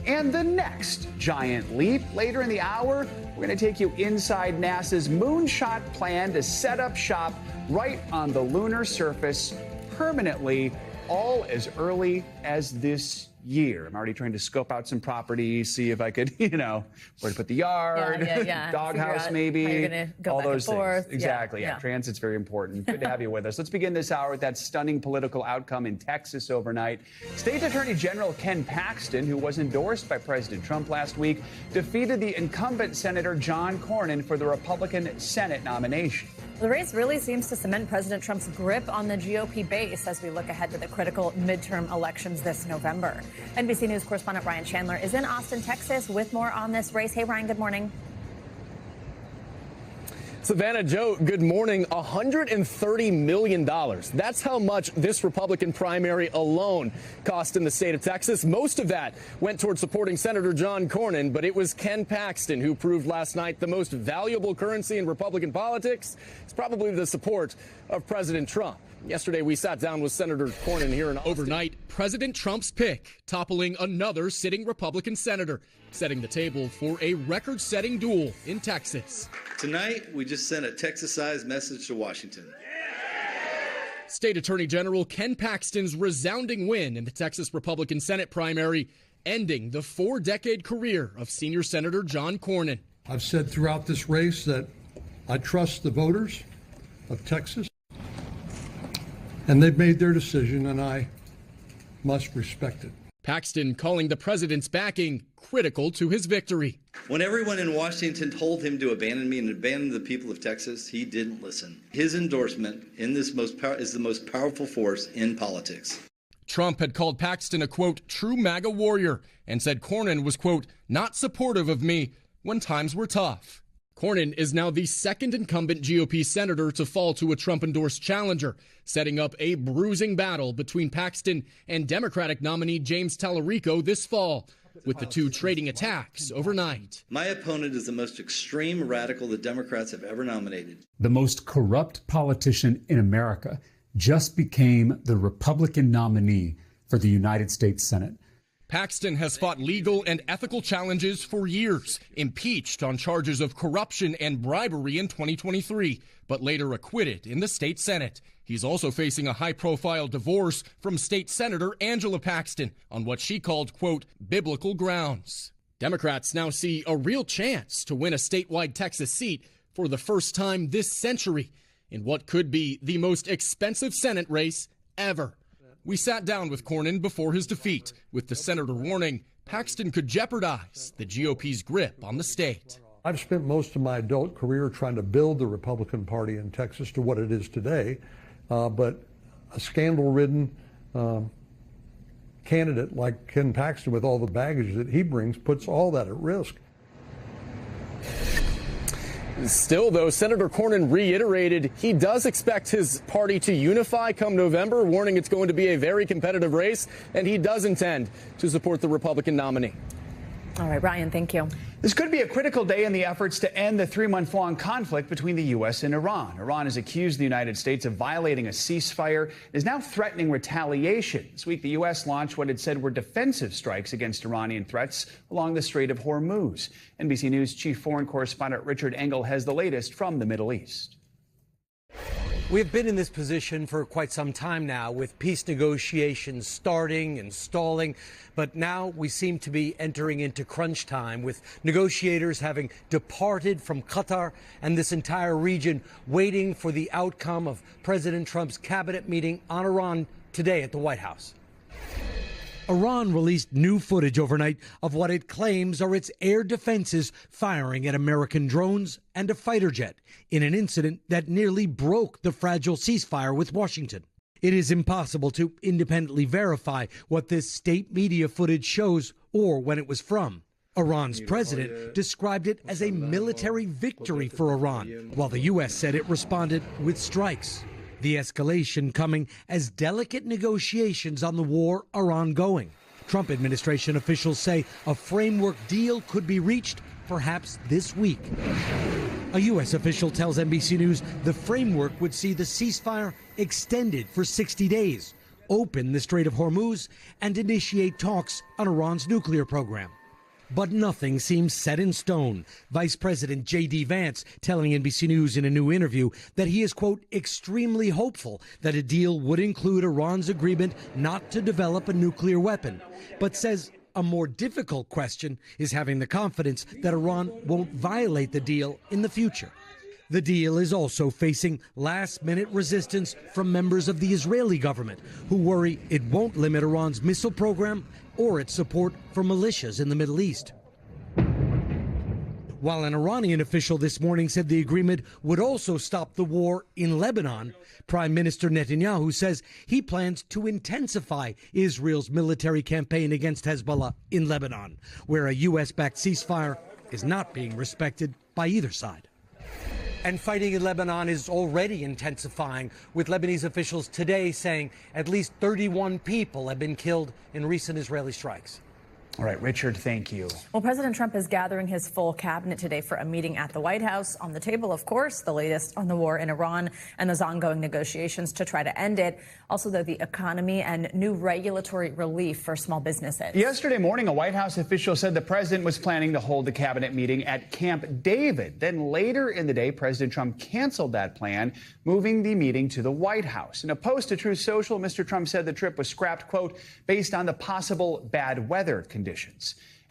And the next giant leap. Later in the hour, we're going to take you inside NASA's moonshot plan to set up shop right on the lunar surface permanently, all as early as this year. I'm already trying to scope out some properties, see if I could, where to put the yard, doghouse maybe, how you're gonna go all back and those forth. things. Exactly. Yeah. Transit's very important. Good to have you with us. Let's begin this hour with that stunning political outcome in Texas overnight. State Attorney General Ken Paxton, who was endorsed by President Trump last week, defeated the incumbent Senator John Cornyn for the Republican Senate nomination. The race really seems to cement President Trump's grip on the GOP base as we look ahead to the critical midterm elections this November. NBC News correspondent Ryan Chandler is in Austin, Texas, with more on this race. Hey, Ryan, good morning. Savannah, Joe, good morning. $130 million. That's how much this Republican primary alone cost in the state of Texas. Most of that went toward supporting Senator John Cornyn, but it was Ken Paxton who proved last night the most valuable currency in Republican politics is probably the support of President Trump. Yesterday, we sat down with Senator Cornyn here in Austin. Overnight, President Trump's pick toppling another sitting Republican senator, setting the table for a record-setting duel in Texas. Tonight, we just sent a Texas-sized message to Washington. State Attorney General Ken Paxton's resounding win in the Texas Republican Senate primary, ending the 4-decade career of senior Senator John Cornyn. I've said throughout this race that I trust the voters of Texas, and they've made their decision, and I must respect it. Paxton calling the president's backing critical to his victory. When everyone in Washington told him to abandon me and abandon the people of Texas, he didn't listen. His endorsement in this is the most powerful force in politics. Trump had called Paxton a, quote, true MAGA warrior and said Cornyn was, quote, not supportive of me when times were tough. Cornyn is now the second incumbent GOP senator to fall to a Trump-endorsed challenger, setting up a bruising battle between Paxton and Democratic nominee James Tallarico this fall. with the two trading attacks overnight. My opponent is the most extreme radical the Democrats have ever nominated. The most corrupt politician in America just became the Republican nominee for the United States Senate. Paxton has fought legal and ethical challenges for years, impeached on charges of corruption and bribery in 2023, but later acquitted in the state Senate. He's also facing a high-profile divorce from State Senator Angela Paxton on what she called, quote, biblical grounds. Democrats now see a real chance to win a statewide Texas seat for the first time this century in what could be the most expensive Senate race ever. We sat down with Cornyn before his defeat, with the senator warning Paxton could jeopardize the GOP's grip on the state. I've spent most of my adult career trying to build the Republican Party in Texas to what it is today, but a scandal-ridden candidate like Ken Paxton, with all the baggage that he brings, puts all that at risk. Still, though, Senator Cornyn reiterated he does expect his party to unify come November, warning it's going to be a very competitive race, and he does intend to support the Republican nominee. All right, Ryan, thank you. This could be a critical day in the efforts to end the 3-month-long conflict between the U.S. and Iran. Iran has accused the United States of violating a ceasefire and is now threatening retaliation. This week, the U.S. launched what it said were defensive strikes against Iranian threats along the Strait of Hormuz. NBC News chief foreign correspondent Richard Engel has the latest from the Middle East. We have been in this position for quite some time now, with peace negotiations starting and stalling. But now we seem to be entering into crunch time, with negotiators having departed from Qatar and this entire region waiting for the outcome of President Trump's cabinet meeting on Iran today at the White House. Iran released new footage overnight of what it claims are its air defenses firing at American drones and a fighter jet in an incident that nearly broke the fragile ceasefire with Washington. It is impossible to independently verify what this state media footage shows or when it was from. Iran's president described it as a military victory for Iran, while the U.S. said it responded with strikes. The escalation coming as delicate negotiations on the war are ongoing. Trump administration officials say a framework deal could be reached perhaps this week. A U.S. official tells NBC News the framework would see the ceasefire extended for 60 days, open the Strait of Hormuz, and initiate talks on Iran's nuclear program. But nothing seems set in stone. Vice President J.D. Vance telling NBC News in a new interview that he is, quote, extremely hopeful that a deal would include Iran's agreement not to develop a nuclear weapon, but says a more difficult question is having the confidence that Iran won't violate the deal in the future. The deal is also facing last-minute resistance from members of the Israeli government, who worry it won't limit Iran's missile program or its support for militias in the Middle East. While an Iranian official this morning said the agreement would also stop the war in Lebanon, Prime Minister Netanyahu says he plans to intensify Israel's military campaign against Hezbollah in Lebanon, where a U.S.-backed ceasefire is not being respected by either side. And fighting in Lebanon is already intensifying, with Lebanese officials today saying at least 31 people have been killed in recent Israeli strikes. All right, Richard, thank you. Well, President Trump is gathering his full cabinet today for a meeting at the White House. On the table, of course, the latest on the war in Iran and those ongoing negotiations to try to end it. Also, though, the economy and new regulatory relief for small businesses. Yesterday morning, a White House official said the president was planning to hold the cabinet meeting at Camp David. Then later in the day, President Trump canceled that plan, moving the meeting to the White House. In a post to Truth Social, Mr. Trump said the trip was scrapped, quote, based on the possible bad weather conditions.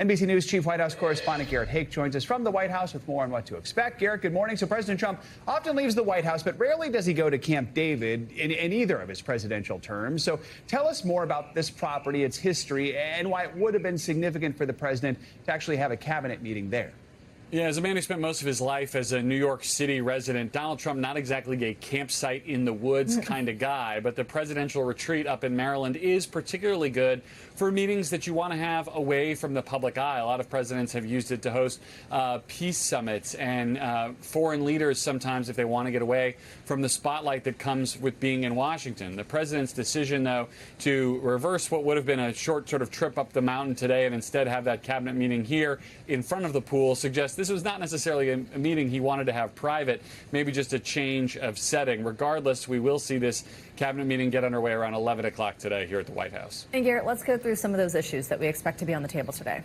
NBC News chief White House correspondent Garrett Hake joins us from the White House with more on what to expect. Garrett, good morning. So President Trump often leaves the White House, but rarely does he go to Camp David in either of his presidential terms. So tell us more about this property, its history, and why it would have been significant for the president to actually have a cabinet meeting there. Yeah, as a man who spent most of his life as a New York City resident, Donald Trump, not exactly a campsite in the woods kind of guy, but the presidential retreat up in Maryland is particularly good for meetings that you want to have away from the public eye. A lot of presidents have used it to host peace summits and foreign leaders sometimes if they want to get away from the spotlight that comes with being in Washington. The president's decision, though, to reverse what would have been a short sort of trip up the mountain today and instead have that cabinet meeting here in front of the pool suggests this was not necessarily a meeting he wanted to have private, maybe just a change of setting. Regardless, we will see this cabinet meeting get underway around 11 o'clock today here at the White House. And Garrett, let's go through some of those issues that we expect to be on the table today.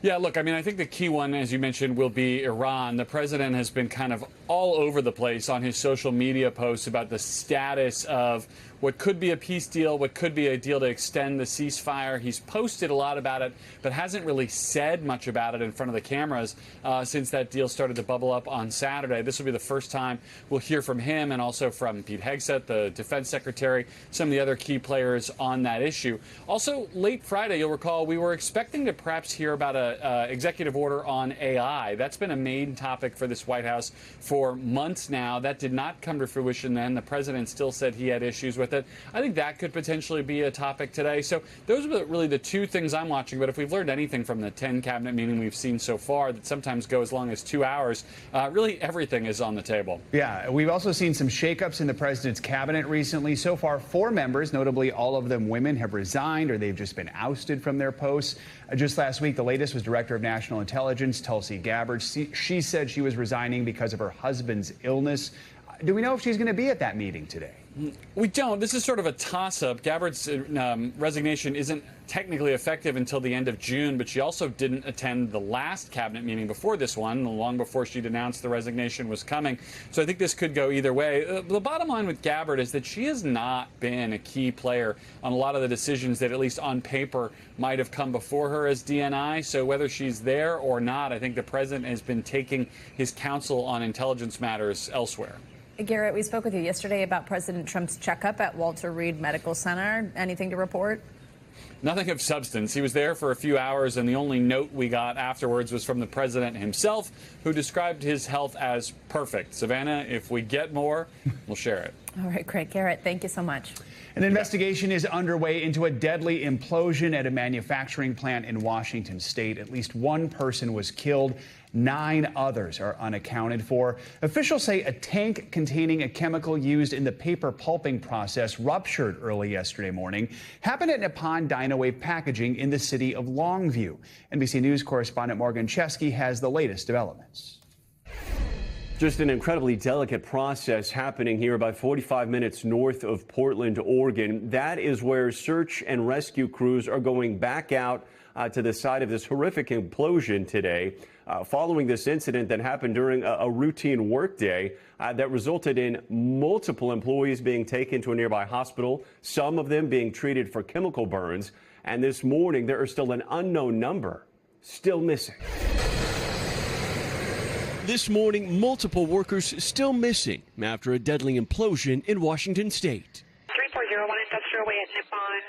Yeah, look, I mean, I think the key one, as you mentioned, will be Iran. The president has been kind of all over the place on his social media posts about the status of what could be a peace deal, what could be a deal to extend the ceasefire. He's posted a lot about it, but hasn't really said much about it in front of the cameras since that deal started to bubble up on Saturday. This will be the first time we'll hear from him and also from Pete Hegseth, the defense secretary, some of the other key players on that issue. Also, late Friday, you'll recall, we were expecting to perhaps hear about an executive order on AI. That's been a main topic for this White House for months now. That did not come to fruition then. The president still said he had issues with it. I think that could potentially be a topic today. So those are really the two things I'm watching. But if we've learned anything from the 10 cabinet meeting we've seen so far that sometimes go as long as 2 hours, really everything is on the table. Yeah, we've also seen some shakeups in the president's cabinet recently. So far, 4 members, notably all of them women, have resigned or they've just been ousted from their posts. Just last week, the latest was Director of National Intelligence, Tulsi Gabbard. She said she was resigning because of her husband's illness. Do we know if she's going to be at that meeting today? We don't. This is sort of a toss-up. Gabbard's resignation isn't technically effective until the end of June, but she also didn't attend the last cabinet meeting before this one, long before she'd announced the resignation was coming. So I think this could go either way. The bottom line with Gabbard is that she has not been a key player on a lot of the decisions that, at least on paper, might have come before her as DNI. So whether she's there or not, I think the president has been taking his counsel on intelligence matters elsewhere. Garrett, we spoke with you yesterday about President Trump's checkup at Walter Reed Medical Center. Anything to report? Nothing of substance. He was there for a few hours, and the only note we got afterwards was from the president himself, who described his health as perfect. Savannah, if we get more, we'll share it. All right, great. Garrett, thank you so much. An investigation is underway into a deadly implosion at a manufacturing plant in Washington state. At least one person was killed. 9 others are unaccounted for. Officials say a tank containing a chemical used in the paper pulping process ruptured early yesterday morning. Happened at Nippon Dynawave Packaging in the city of Longview. NBC News correspondent Morgan Chesky has the latest developments. Just an incredibly delicate process happening here about 45 minutes north of Portland, Oregon. That is where search and rescue crews are going back out to the site of this horrific implosion today, following this incident that happened during a routine workday that resulted in multiple employees being taken to a nearby hospital, some of them being treated for chemical burns. And this morning, there are still an unknown number still missing. This morning, multiple workers still missing after a deadly implosion in Washington state. 3401 Industrial Way at Nippon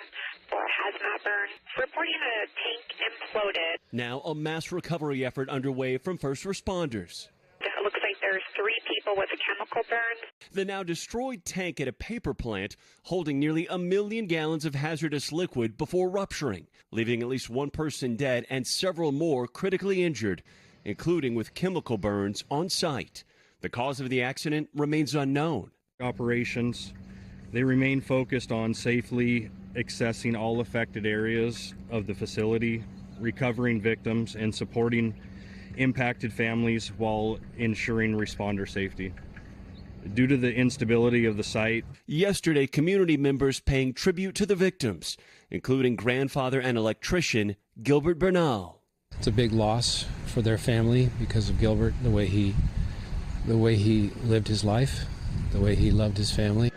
for hazmat burn. Reporting a tank imploded. Now a mass recovery effort underway from first responders. It looks like there's 3 people with a chemical burn. The now destroyed tank at a paper plant holding nearly 1 million gallons of hazardous liquid before rupturing, leaving at least 1 person dead and several more critically injured, including with chemical burns on site. The cause of the accident remains unknown. Operations, they remain focused on safely accessing all affected areas of the facility, recovering victims, and supporting impacted families while ensuring responder safety. Due to the instability of the site. Yesterday, community members paying tribute to the victims, including grandfather and electrician Gilbert Bernal. It's a big loss for their family because of Gilbert, the way he lived his life, the way he loved his family.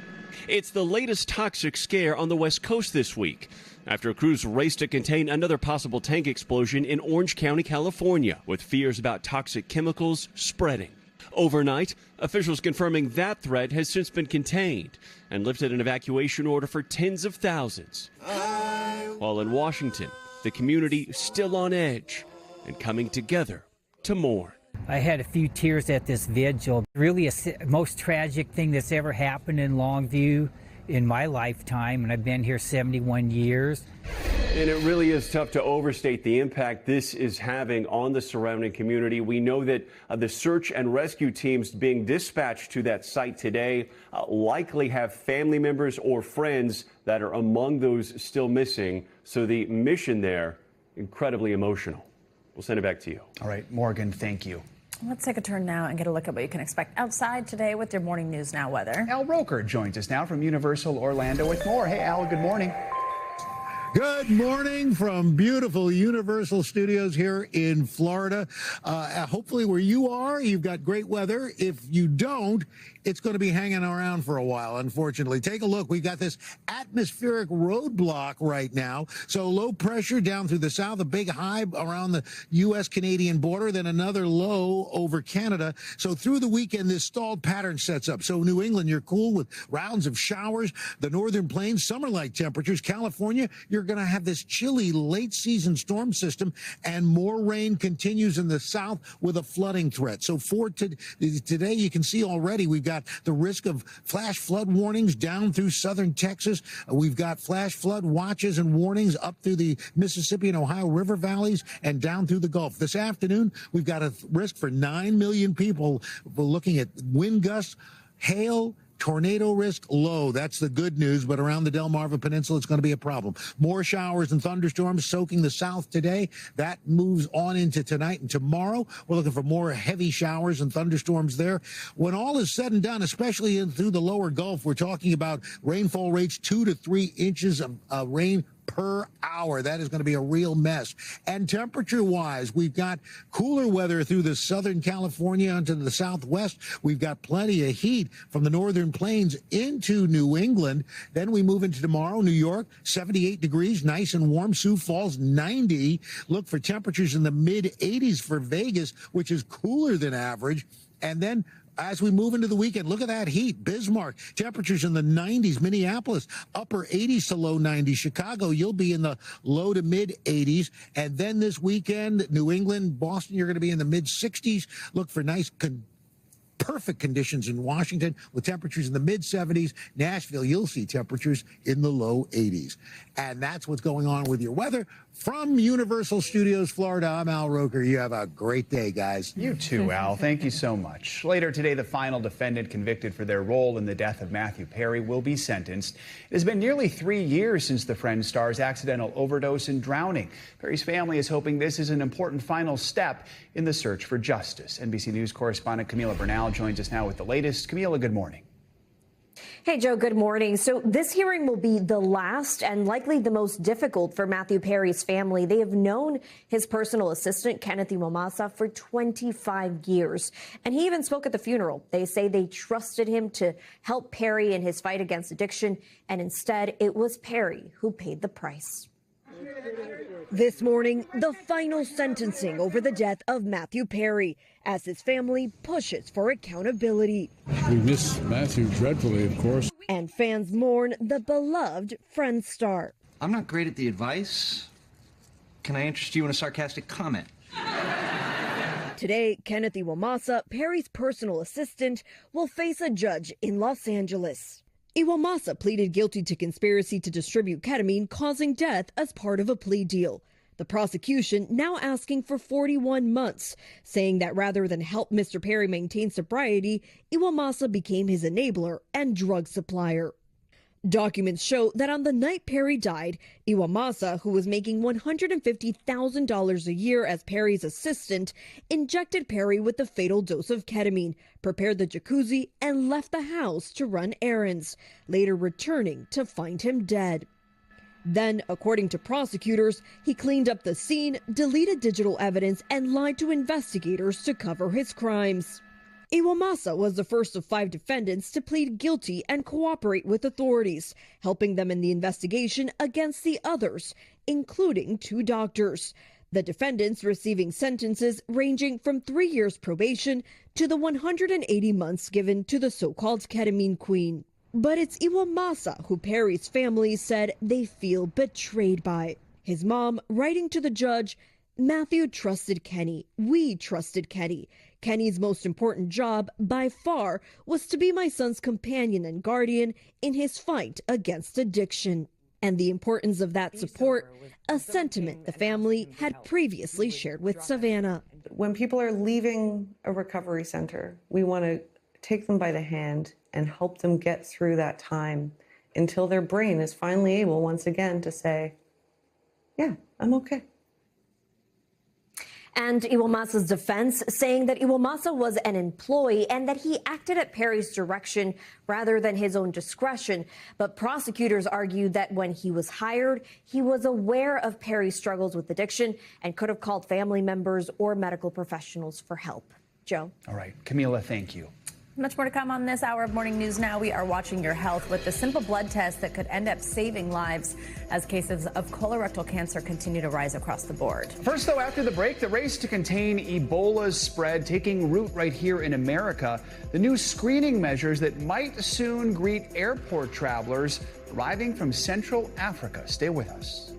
It's the latest toxic scare on the West Coast this week, after crews raced to contain another possible tank explosion in Orange County, California, with fears about toxic chemicals spreading. Overnight, officials confirming that threat has since been contained and lifted an evacuation order for tens of thousands. While in Washington, the community still on edge and coming together to mourn. I had a few tears at this vigil. Really most tragic thing that's ever happened in Longview in my lifetime, and I've been here 71 years. And it really is tough to overstate the impact this is having on the surrounding community. We know that the search and rescue teams being dispatched to that site today likely have family members or friends that are among those still missing. So the mission there, incredibly emotional. We'll send it back to you. All right, Morgan, thank you. Let's take a turn now and get a look at what you can expect outside today with your Morning News Now weather. Al Roker joins us now from Universal Orlando with more. Hey, Al, good morning. Good morning from beautiful Universal Studios here in Florida. Hopefully where you are, you've got great weather. If you don't, it's going to be hanging around for a while, unfortunately. Take a look. We've got this atmospheric roadblock right now. So low pressure down through the south, a big high around the U.S.-Canadian border, then another low over Canada. So through the weekend, this stalled pattern sets up. So New England, you're cool with rounds of showers. The northern plains, summer-like temperatures. California, you're going to have this chilly late-season storm system, and more rain continues in the south with a flooding threat. So for today, you can see already we've got the risk of flash flood warnings down through southern Texas. We've got flash flood watches and warnings up through the Mississippi and Ohio River valleys and down through the Gulf. This afternoon, we've got a risk for 9 million people. We're looking at wind gusts, hail, tornado risk low. That's the good news, but around the Delmarva Peninsula, it's going to be a problem. More showers and thunderstorms soaking the south today. That moves on into tonight and tomorrow. We're looking for more heavy showers and thunderstorms there. When all is said and done, especially through the lower Gulf, we're talking about rainfall rates 2 to 3 inches of rain per hour. That is going to be a real mess. And temperature-wise, we've got cooler weather through the southern California into the southwest. We've got plenty of heat from the northern plains into New England. Then we move into tomorrow, New York, 78 degrees, nice and warm. Sioux Falls, 90. Look for temperatures in the mid-80s for Vegas, which is cooler than average. And then as we move into the weekend, look at that heat. Bismarck, temperatures in the 90s. Minneapolis, upper 80s to low 90s. Chicago, you'll be in the low to mid 80s. And then this weekend, New England, Boston, you're going to be in the mid 60s. Look for nice perfect conditions in Washington with temperatures in the mid 70s. Nashville, you'll see temperatures in the low 80s. And that's what's going on with your weather. From Universal Studios, Florida, I'm Al Roker. You have a great day, guys. You too, Al. Thank you so much. Later today, the final defendant convicted for their role in the death of Matthew Perry will be sentenced. It has been nearly 3 years since the Friends star's accidental overdose and drowning. Perry's family is hoping this is an important final step in the search for justice. NBC News correspondent Camila Bernal joins us now with the latest. Camila, good morning. Hey, Joe, good morning. So this hearing will be the last and likely the most difficult for Matthew Perry's family. They have known his personal assistant, Kenneth Iwamasa, for 25 years. And he even spoke at the funeral. They say they trusted him to help Perry in his fight against addiction. And instead, it was Perry who paid the price. This morning, the final sentencing over the death of Matthew Perry as his family pushes for accountability. We miss Matthew dreadfully, of course. And fans mourn the beloved Friends star. I'm not great at the advice. Can I interest you in a sarcastic comment? Today, Kenneth Iwamasa, Perry's personal assistant, will face a judge in Los Angeles. Iwamasa pleaded guilty to conspiracy to distribute ketamine causing death as part of a plea deal. The prosecution now asking for 41 months, saying that rather than help Mr. Perry maintain sobriety, Iwamasa became his enabler and drug supplier. Documents show that on the night Perry died, Iwamasa, who was making $150,000 a year as Perry's assistant, injected Perry with the fatal dose of ketamine, prepared the jacuzzi, and left the house to run errands, later returning to find him dead. Then, according to prosecutors, he cleaned up the scene, deleted digital evidence, and lied to investigators to cover his crimes. Iwamasa was the first of 5 defendants to plead guilty and cooperate with authorities, helping them in the investigation against the others, including 2 doctors. The defendants receiving sentences ranging from 3 years probation to the 180 months given to the so-called ketamine queen. But it's Iwamasa who Perry's family said they feel betrayed by. His mom writing to the judge, Matthew trusted Kenny. We trusted Kenny. Kenny's most important job, by far, was to be my son's companion and guardian in his fight against addiction. And the importance of that support, a sentiment the family had previously shared with Savannah. When people are leaving a recovery center, we want to take them by the hand and help them get through that time until their brain is finally able once again to say, yeah, I'm okay. And Iwamasa's defense saying that Iwamasa was an employee and that he acted at Perry's direction rather than his own discretion. But prosecutors argued that when he was hired, he was aware of Perry's struggles with addiction and could have called family members or medical professionals for help. Joe. All right. Camila, thank you. Much more to come on this hour of Morning News Now. We are watching your health with the simple blood test that could end up saving lives as cases of colorectal cancer continue to rise across the board. First, though, after the break, the race to contain Ebola's spread taking root right here in America. The new screening measures that might soon greet airport travelers arriving from Central Africa. Stay with us.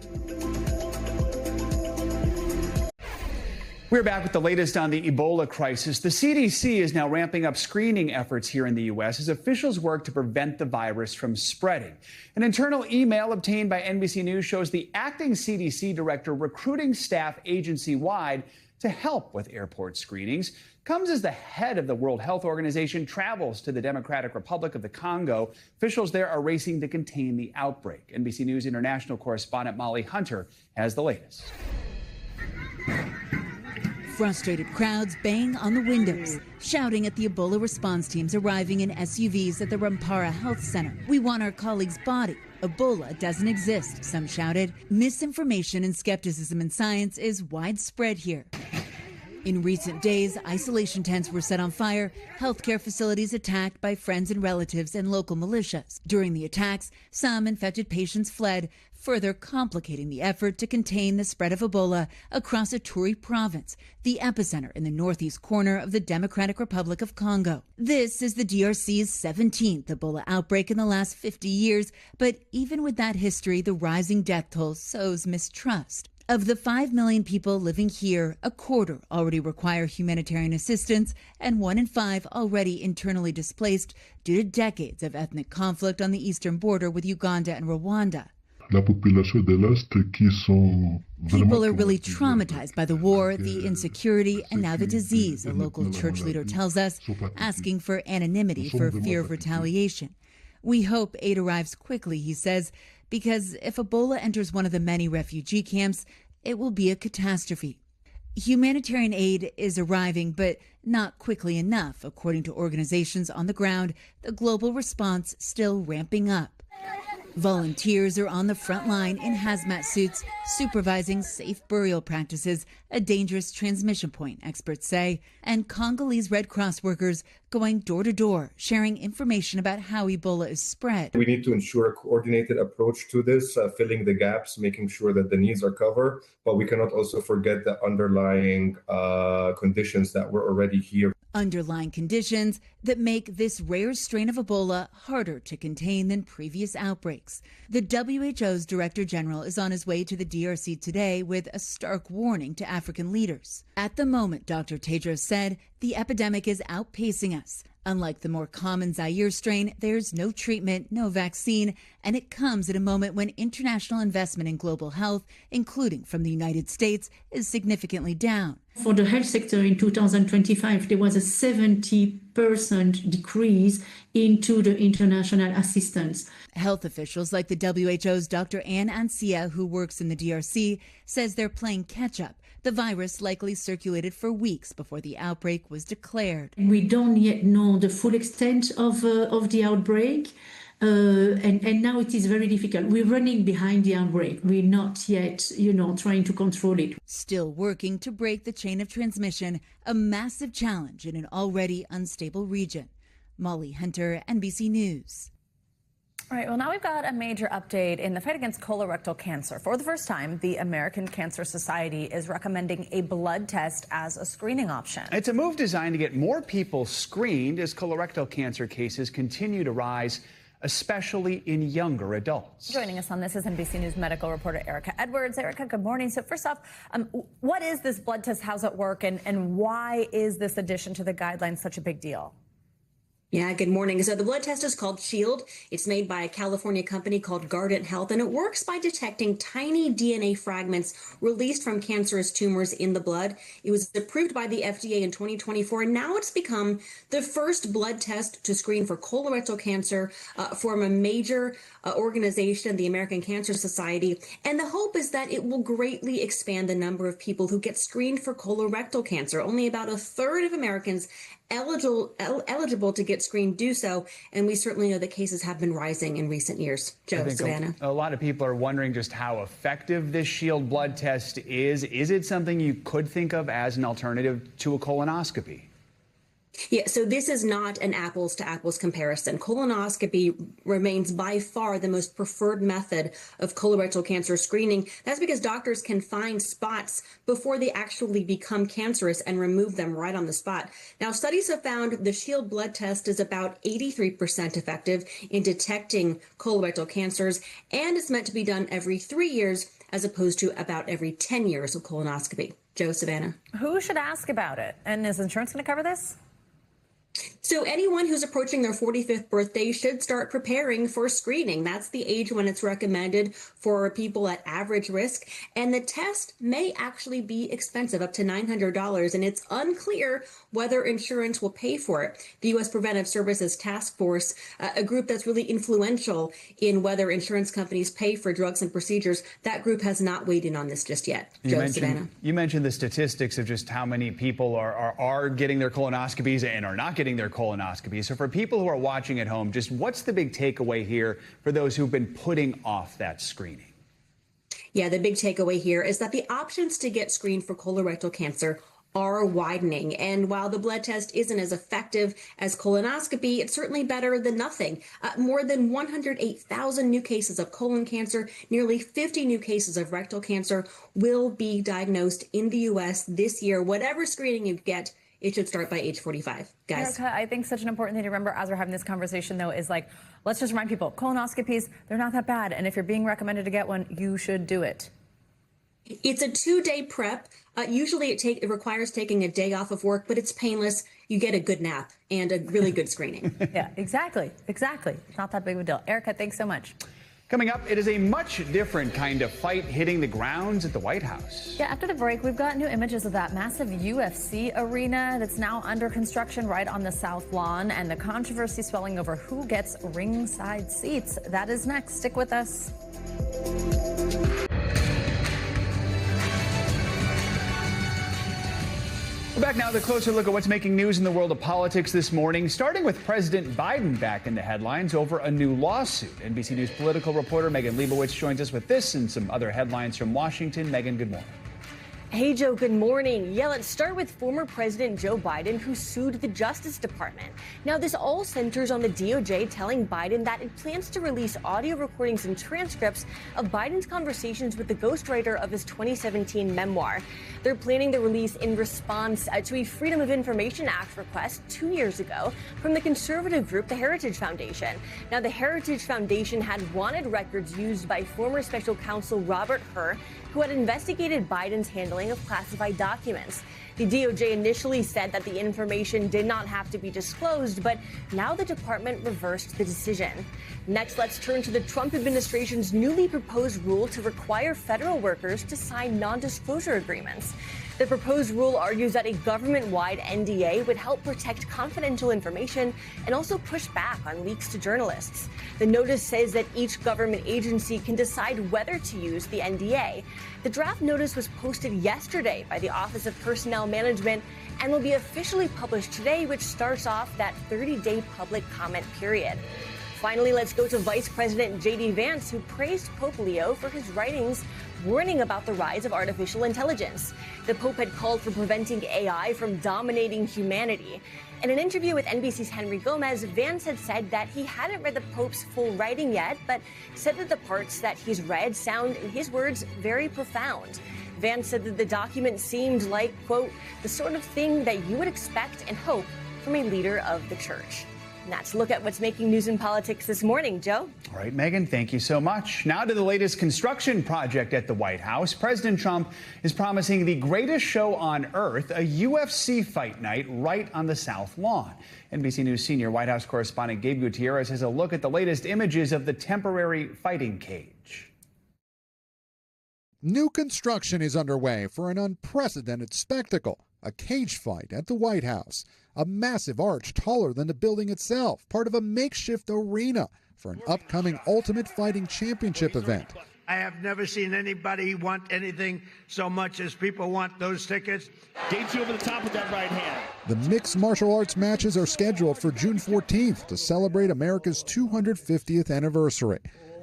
We're back with the latest on the Ebola crisis. The CDC is now ramping up screening efforts here in the U.S. as officials work to prevent the virus from spreading. An internal email obtained by NBC News shows the acting CDC director recruiting staff agency-wide to help with airport screenings. Comes as the head of the World Health Organization travels to the Democratic Republic of the Congo. Officials there are racing to contain the outbreak. NBC News international correspondent Molly Hunter has the latest. Frustrated crowds bang on the windows, shouting at the Ebola response teams arriving in SUVs at the Rampara Health Center. We want our colleague's body. Ebola doesn't exist, some shouted. Misinformation and skepticism in science is widespread here. In recent days, isolation tents were set on fire, healthcare facilities attacked by friends and relatives and local militias. During the attacks, some infected patients fled, further complicating the effort to contain the spread of Ebola across Ituri province, the epicenter in the northeast corner of the Democratic Republic of Congo. This is the DRC's 17th Ebola outbreak in the last 50 years, but even with that history, the rising death toll sows mistrust. Of the 5 million people living here, a quarter already require humanitarian assistance, and 1 in 5 already internally displaced due to decades of ethnic conflict on the eastern border with Uganda and Rwanda. People are really traumatized by the war, the insecurity, and now the disease, a local church leader tells us, asking for anonymity for fear of retaliation. We hope aid arrives quickly, he says, because if Ebola enters one of the many refugee camps, it will be a catastrophe. Humanitarian aid is arriving, but not quickly enough, according to organizations on the ground, the global response still ramping up. Volunteers are on the front line in hazmat suits, supervising safe burial practices, a dangerous transmission point, experts say, and Congolese Red Cross workers going door to door, sharing information about how Ebola is spread. We need to ensure a coordinated approach to this, filling the gaps, making sure that the needs are covered, but we cannot also forget the underlying conditions that were already here. Underlying conditions that make this rare strain of Ebola harder to contain than previous outbreaks. The WHO's Director General is on his way to the DRC today with a stark warning to African leaders. At the moment, Dr. Tedros said, the epidemic is outpacing us. Unlike the more common Zaire strain, there's no treatment, no vaccine, and it comes at a moment when international investment in global health, including from the United States, is significantly down. For the health sector in 2025, there was a 70% decrease into the international assistance. Health officials like the WHO's Dr. Anne Ancia, who works in the DRC, says they're playing catch-up. The virus likely circulated for weeks before the outbreak was declared. We don't yet know the full extent of the outbreak. And now it is very difficult. We're running behind the outbreak. We're not yet, trying to control it. Still working to break the chain of transmission, a massive challenge in an already unstable region. Molly Hunter, NBC News. All right, well, now we've got a major update in the fight against colorectal cancer. For the first time, the American Cancer Society is recommending a blood test as a screening option. It's a move designed to get more people screened as colorectal cancer cases continue to rise especially in younger adults. Joining us on this is NBC News medical reporter Erica Edwards. Erica, good morning. So first off, what is this blood test? How's it work? And why is this addition to the guidelines such a big deal? Yeah, good morning. So the blood test is called SHIELD. It's made by a California company called Guardant Health, and it works by detecting tiny DNA fragments released from cancerous tumors in the blood. It was approved by the FDA in 2024, and now it's become the first blood test to screen for colorectal cancer from a major organization, the American Cancer Society. And the hope is that it will greatly expand the number of people who get screened for colorectal cancer. Only about a third of Americans eligible to get screened do so, and we certainly know that cases have been rising in recent years. Joe, Savannah. A lot of people are wondering just how effective this SHIELD blood test is. Is it something you could think of as an alternative to a colonoscopy? Yeah, so this is not an apples to apples comparison. Colonoscopy remains by far the most preferred method of colorectal cancer screening. That's because doctors can find spots before they actually become cancerous and remove them right on the spot. Now, studies have found the SHIELD blood test is about 83% effective in detecting colorectal cancers, and it's meant to be done every 3 years as opposed to about every 10 years of colonoscopy. Joe, Savannah. Who should ask about it? And is insurance going to cover this? So anyone who's approaching their 45th birthday should start preparing for screening. That's the age when it's recommended for people at average risk. And the test may actually be expensive, up to $900. And it's unclear whether insurance will pay for it. The U.S. Preventive Services Task Force, a group that's really influential in whether insurance companies pay for drugs and procedures, that group has not weighed in on this just yet. You mentioned the statistics of just how many people are getting their colonoscopies and are not getting their colonoscopies. So for people who are watching at home, just what's the big takeaway here for those who've been putting off that screening? Yeah, the big takeaway here is that the options to get screened for colorectal cancer are widening. And while the blood test isn't as effective as colonoscopy, it's certainly better than nothing. More than 108,000 new cases of colon cancer, nearly 50 new cases of rectal cancer will be diagnosed in the U.S. this year. Whatever screening you get, it should start by age 45, guys. Erica, I think such an important thing to remember as we're having this conversation, though, is like, let's just remind people, colonoscopies, they're not that bad. And if you're being recommended to get one, you should do it. It's a 2-day prep. Usually it requires taking a day off of work, but it's painless. You get a good nap and a really good screening. Yeah, exactly. Exactly. It's not that big of a deal. Erica, thanks so much. Coming up, it is a much different kind of fight hitting the grounds at the White House. Yeah, after the break, we've got new images of that massive UFC arena that's now under construction right on the South Lawn, and the controversy swelling over who gets ringside seats. That is next. Stick with us. We're back now with a closer look at what's making news in the world of politics this morning, starting with President Biden back in the headlines over a new lawsuit. NBC News political reporter Megan Leibowitz joins us with this and some other headlines from Washington. Megan, good morning. Hey, Joe, good morning. Yeah, let's start with former President Joe Biden, who sued the Justice Department. Now, this all centers on the DOJ telling Biden that it plans to release audio recordings and transcripts of Biden's conversations with the ghostwriter of his 2017 memoir. They're planning the release in response to a Freedom of Information Act request 2 years ago from the conservative group, the Heritage Foundation. Now, the Heritage Foundation had wanted records used by former special counsel Robert Hur, who had investigated Biden's handling of classified documents. The DOJ initially said that the information did not have to be disclosed, but now the department reversed the decision. Next, let's turn to the Trump administration's newly proposed rule to require federal workers to sign non-disclosure agreements. The proposed rule argues that a government-wide NDA would help protect confidential information and also push back on leaks to journalists. The notice says that each government agency can decide whether to use the NDA. The draft notice was posted yesterday by the Office of Personnel Management and will be officially published today, which starts off that 30-day public comment period. Finally, let's go to Vice President J.D. Vance, who praised Pope Leo for his writings warning about the rise of artificial intelligence. The Pope had called for preventing AI from dominating humanity. In an interview with NBC's Henry Gomez, Vance had said that he hadn't read the Pope's full writing yet, but said that the parts that he's read sound, in his words, very profound. Vance said that the document seemed like, quote, the sort of thing that you would expect and hope from a leader of the church. And that's a look at what's making news in politics this morning. Joe? All right, Megan, thank you so much. Now to the latest construction project at the White House. President Trump is promising the greatest show on earth, a UFC fight night right on the South Lawn. NBC News senior White House correspondent Gabe Gutierrez has a look at the latest images of the temporary fighting cage. New construction is underway for an unprecedented spectacle, a cage fight at the White House. A massive arch taller than the building itself, part of a makeshift arena for an upcoming Ultimate Fighting Championship event. I have never seen anybody want anything so much as people want those tickets. Gates over the top with that right hand. The mixed martial arts matches are scheduled for June 14th to celebrate America's 250th anniversary.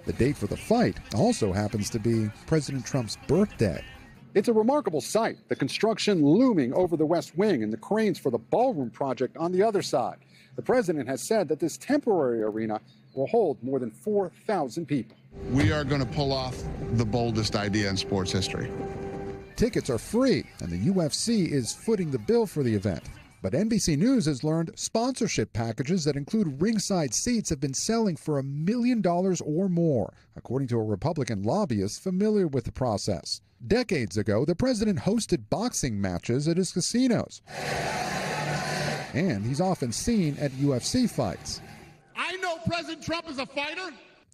The date for the fight also happens to be President Trump's birthday. It's a remarkable sight, the construction looming over the West Wing and the cranes for the ballroom project on the other side. The president has said that this temporary arena will hold more than 4,000 people. We are going to pull off the boldest idea in sports history. Tickets are free, and the UFC is footing the bill for the event. But NBC News has learned sponsorship packages that include ringside seats have been selling for $1 million or more, according to a Republican lobbyist familiar with the process. Decades ago, the president hosted boxing matches at his casinos. And he's often seen at UFC fights. I know President Trump is a fighter.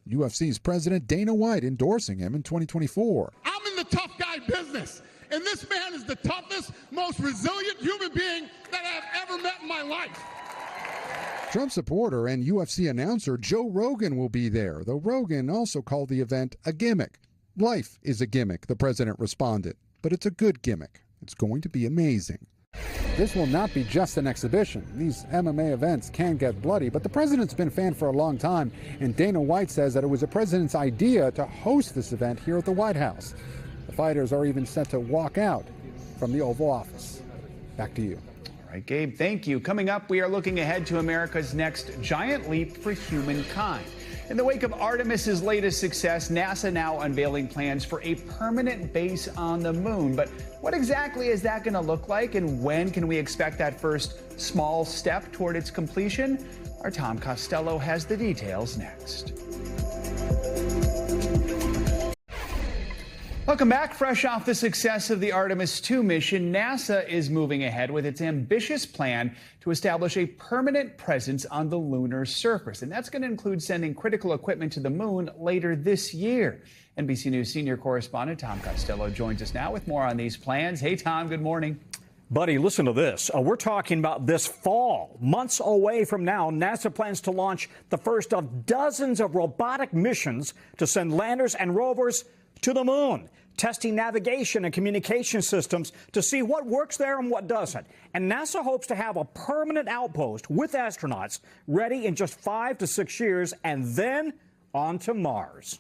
UFC's president Dana White endorsing him in 2024. I'm in the tough guy business. And this man is the toughest, most resilient human being that I have ever met in my life. Trump supporter and UFC announcer Joe Rogan will be there, though Rogan also called the event a gimmick. Life is a gimmick, the president responded, but it's a good gimmick. It's going to be amazing. This will not be just an exhibition. These MMA events can get bloody, but the president's been a fan for a long time, and Dana White says that it was the president's idea to host this event here at the White House. The fighters are even set to walk out from the Oval Office. Back to you. All right, Gabe, thank you. Coming up, we are looking ahead to America's next giant leap for humankind. In the wake of Artemis's latest success, NASA now unveiling plans for a permanent base on the moon. But what exactly is that going to look like, and when can we expect that first small step toward its completion? Our Tom Costello has the details next. Welcome back. Fresh off the success of the Artemis 2 mission, NASA is moving ahead with its ambitious plan to establish a permanent presence on the lunar surface. And that's going to include sending critical equipment to the moon later this year. NBC News senior correspondent Tom Costello joins us now with more on these plans. Hey, Tom, good morning. Buddy, listen to this. We're talking about this fall. Months away from now, NASA plans to launch the first of dozens of robotic missions to send landers and rovers to the moon, testing navigation and communication systems to see what works there and what doesn't. And NASA hopes to have a permanent outpost with astronauts ready in just 5 to 6 years, and then on to Mars.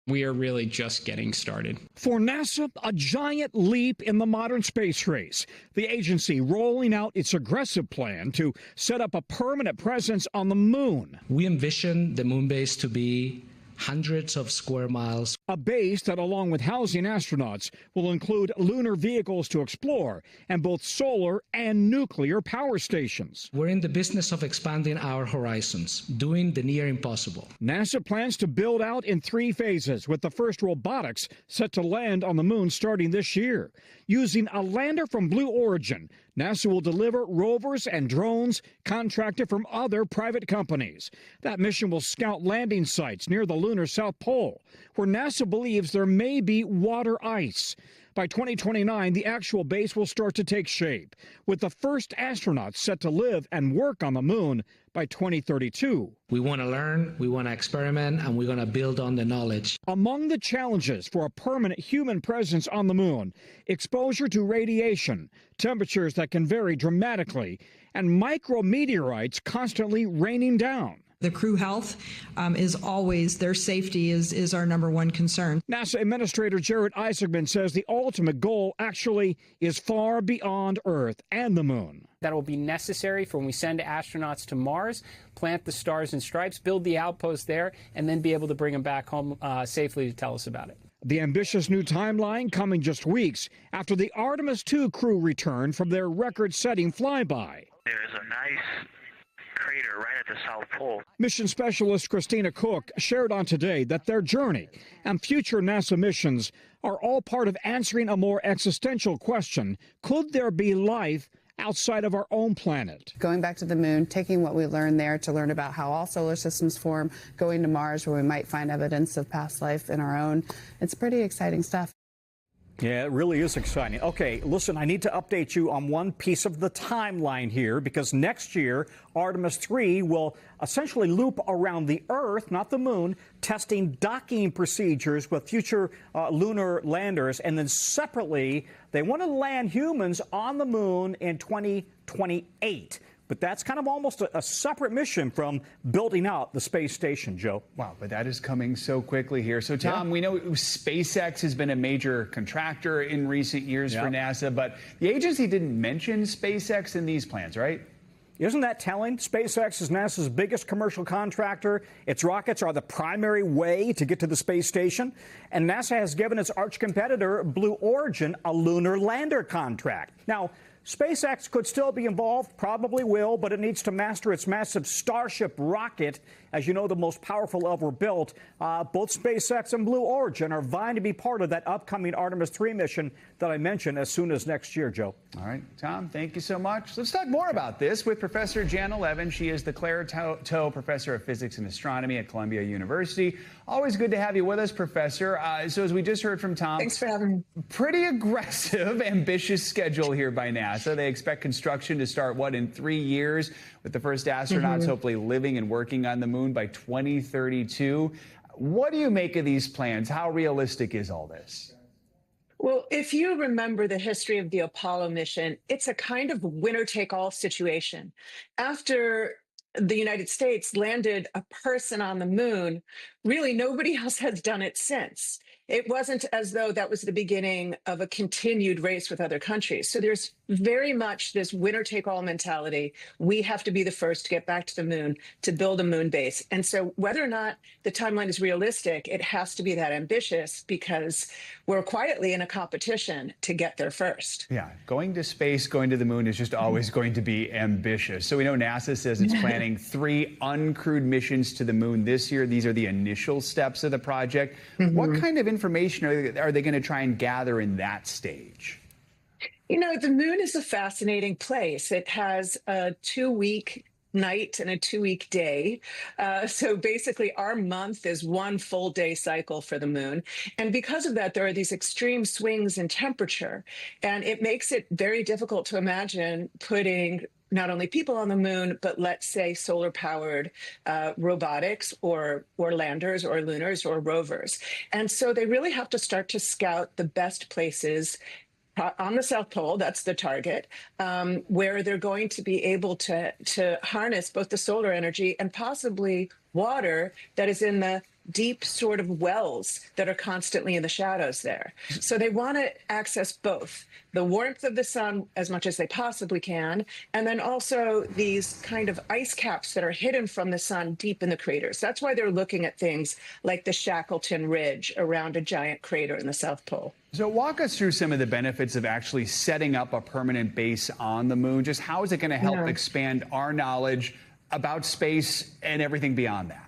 We are really just getting started. For NASA, a giant leap in the modern space race. The agency rolling out its aggressive plan to set up a permanent presence on the moon. We envision the moon base to be hundreds of square miles. A base that, along with housing astronauts, will include lunar vehicles to explore and both solar and nuclear power stations. We're in the business of expanding our horizons, doing the near impossible. NASA plans to build out in 3 phases, with the first robotics set to land on the moon starting this year. Using a lander from Blue Origin, NASA will deliver rovers and drones contracted from other private companies. That mission will scout landing sites near the lunar South Pole, where NASA believes there may be water ice. By 2029, the actual base will start to take shape, with the first astronauts set to live and work on the moon by 2032. We want to learn, we want to experiment, and we're going to build on the knowledge. Among the challenges for a permanent human presence on the moon, exposure to radiation, temperatures that can vary dramatically, and micrometeorites constantly raining down. The crew health is always, their safety is our number one concern. NASA Administrator Jared Isaacman says the ultimate goal actually is far beyond Earth and the moon. That will be necessary for when we send astronauts to Mars, plant the stars and stripes, build the outpost there, and then be able to bring them back home safely to tell us about it. The ambitious new timeline coming just weeks after the Artemis 2 crew returned from their record-setting flyby. There's a nice crater right at the South Pole. Mission specialist Christina Cook shared on Today that their journey and future NASA missions are all part of answering a more existential question: could there be life outside of our own planet? Going back to the moon, taking what we learned there to learn about how all solar systems form, going to Mars where we might find evidence of past life in our own. It's pretty exciting stuff. Yeah, it really is exciting. Okay, listen, I need to update you on one piece of the timeline here, because next year, Artemis 3 will essentially loop around the Earth, not the moon, testing docking procedures with future lunar landers. And then separately, they want to land humans on the moon in 2028. But that's kind of almost a separate mission from building out the space station, Joe. Wow, but that is coming so quickly here. So, Tom, we know SpaceX has been a major contractor in recent years for NASA, but the agency didn't mention SpaceX in these plans, right? Isn't that telling? SpaceX is NASA's biggest commercial contractor. Its rockets are the primary way to get to the space station. And NASA has given its arch competitor, Blue Origin, a lunar lander contract. Now, SpaceX could still be involved, probably will, but it needs to master its massive Starship rocket, as you know, the most powerful ever built. Both SpaceX and Blue Origin are vying to be part of that upcoming Artemis 3 mission that I mentioned as soon as next year, Joe. All right, Tom, thank you so much. Let's talk more about this with Professor Jana Levin. She is the Claire Tow Professor of Physics and Astronomy at Columbia University. Always good to have you with us, Professor. So as we just heard from Tom, thanks for having me. Pretty aggressive, ambitious schedule here by NASA. They expect construction to start, in 3 years, with the first astronauts hopefully living and working on the moon by 2032. What do you make of these plans? How realistic is all this? Well, if you remember the history of the Apollo mission, it's a kind of winner-take-all situation. After the United States landed a person on the moon, really nobody else has done it since. It wasn't as though that was the beginning of a continued race with other countries. So there's very much this winner-take-all mentality. We have to be the first to get back to the moon, to build a moon base. And so whether or not the timeline is realistic, it has to be that ambitious, because we're quietly in a competition to get there first. Yeah, going to space, going to the moon is just always going to be ambitious. So we know NASA says it's planning 3 uncrewed missions to the moon this year. These are the initial steps of the project. What kind of information are they going to try and gather in that stage? You know, the moon is a fascinating place. It has a 2-week night and a 2-week day. So basically our month is 1 full day cycle for the moon. And because of that, there are these extreme swings in temperature. And it makes it very difficult to imagine putting not only people on the moon, but let's say solar-powered robotics or landers or lunars or rovers. And so they really have to start to scout the best places on the South Pole, that's the target, where they're going to be able to harness both the solar energy and possibly water that is in the deep sort of wells that are constantly in the shadows there. So they want to access both the warmth of the sun as much as they possibly can, and then also these kind of ice caps that are hidden from the sun deep in the craters. That's why they're looking at things like the Shackleton Ridge around a giant crater in the South Pole. So walk us through some of the benefits of actually setting up a permanent base on the moon. Just how is it going to help expand our knowledge about space and everything beyond that?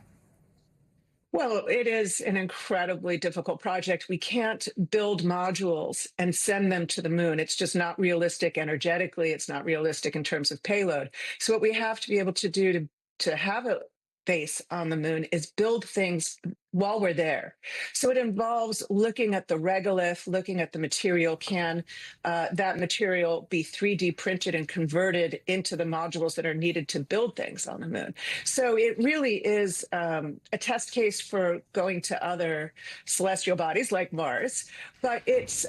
Well, it is an incredibly difficult project. We can't build modules and send them to the moon. It's just not realistic energetically. It's not realistic in terms of payload. So what we have to be able to do to have a base on the moon is build things while we're there. So it involves looking at the regolith, looking at the material. Can that material be 3D printed and converted into the modules that are needed to build things on the moon? So it really is a test case for going to other celestial bodies like Mars, but it's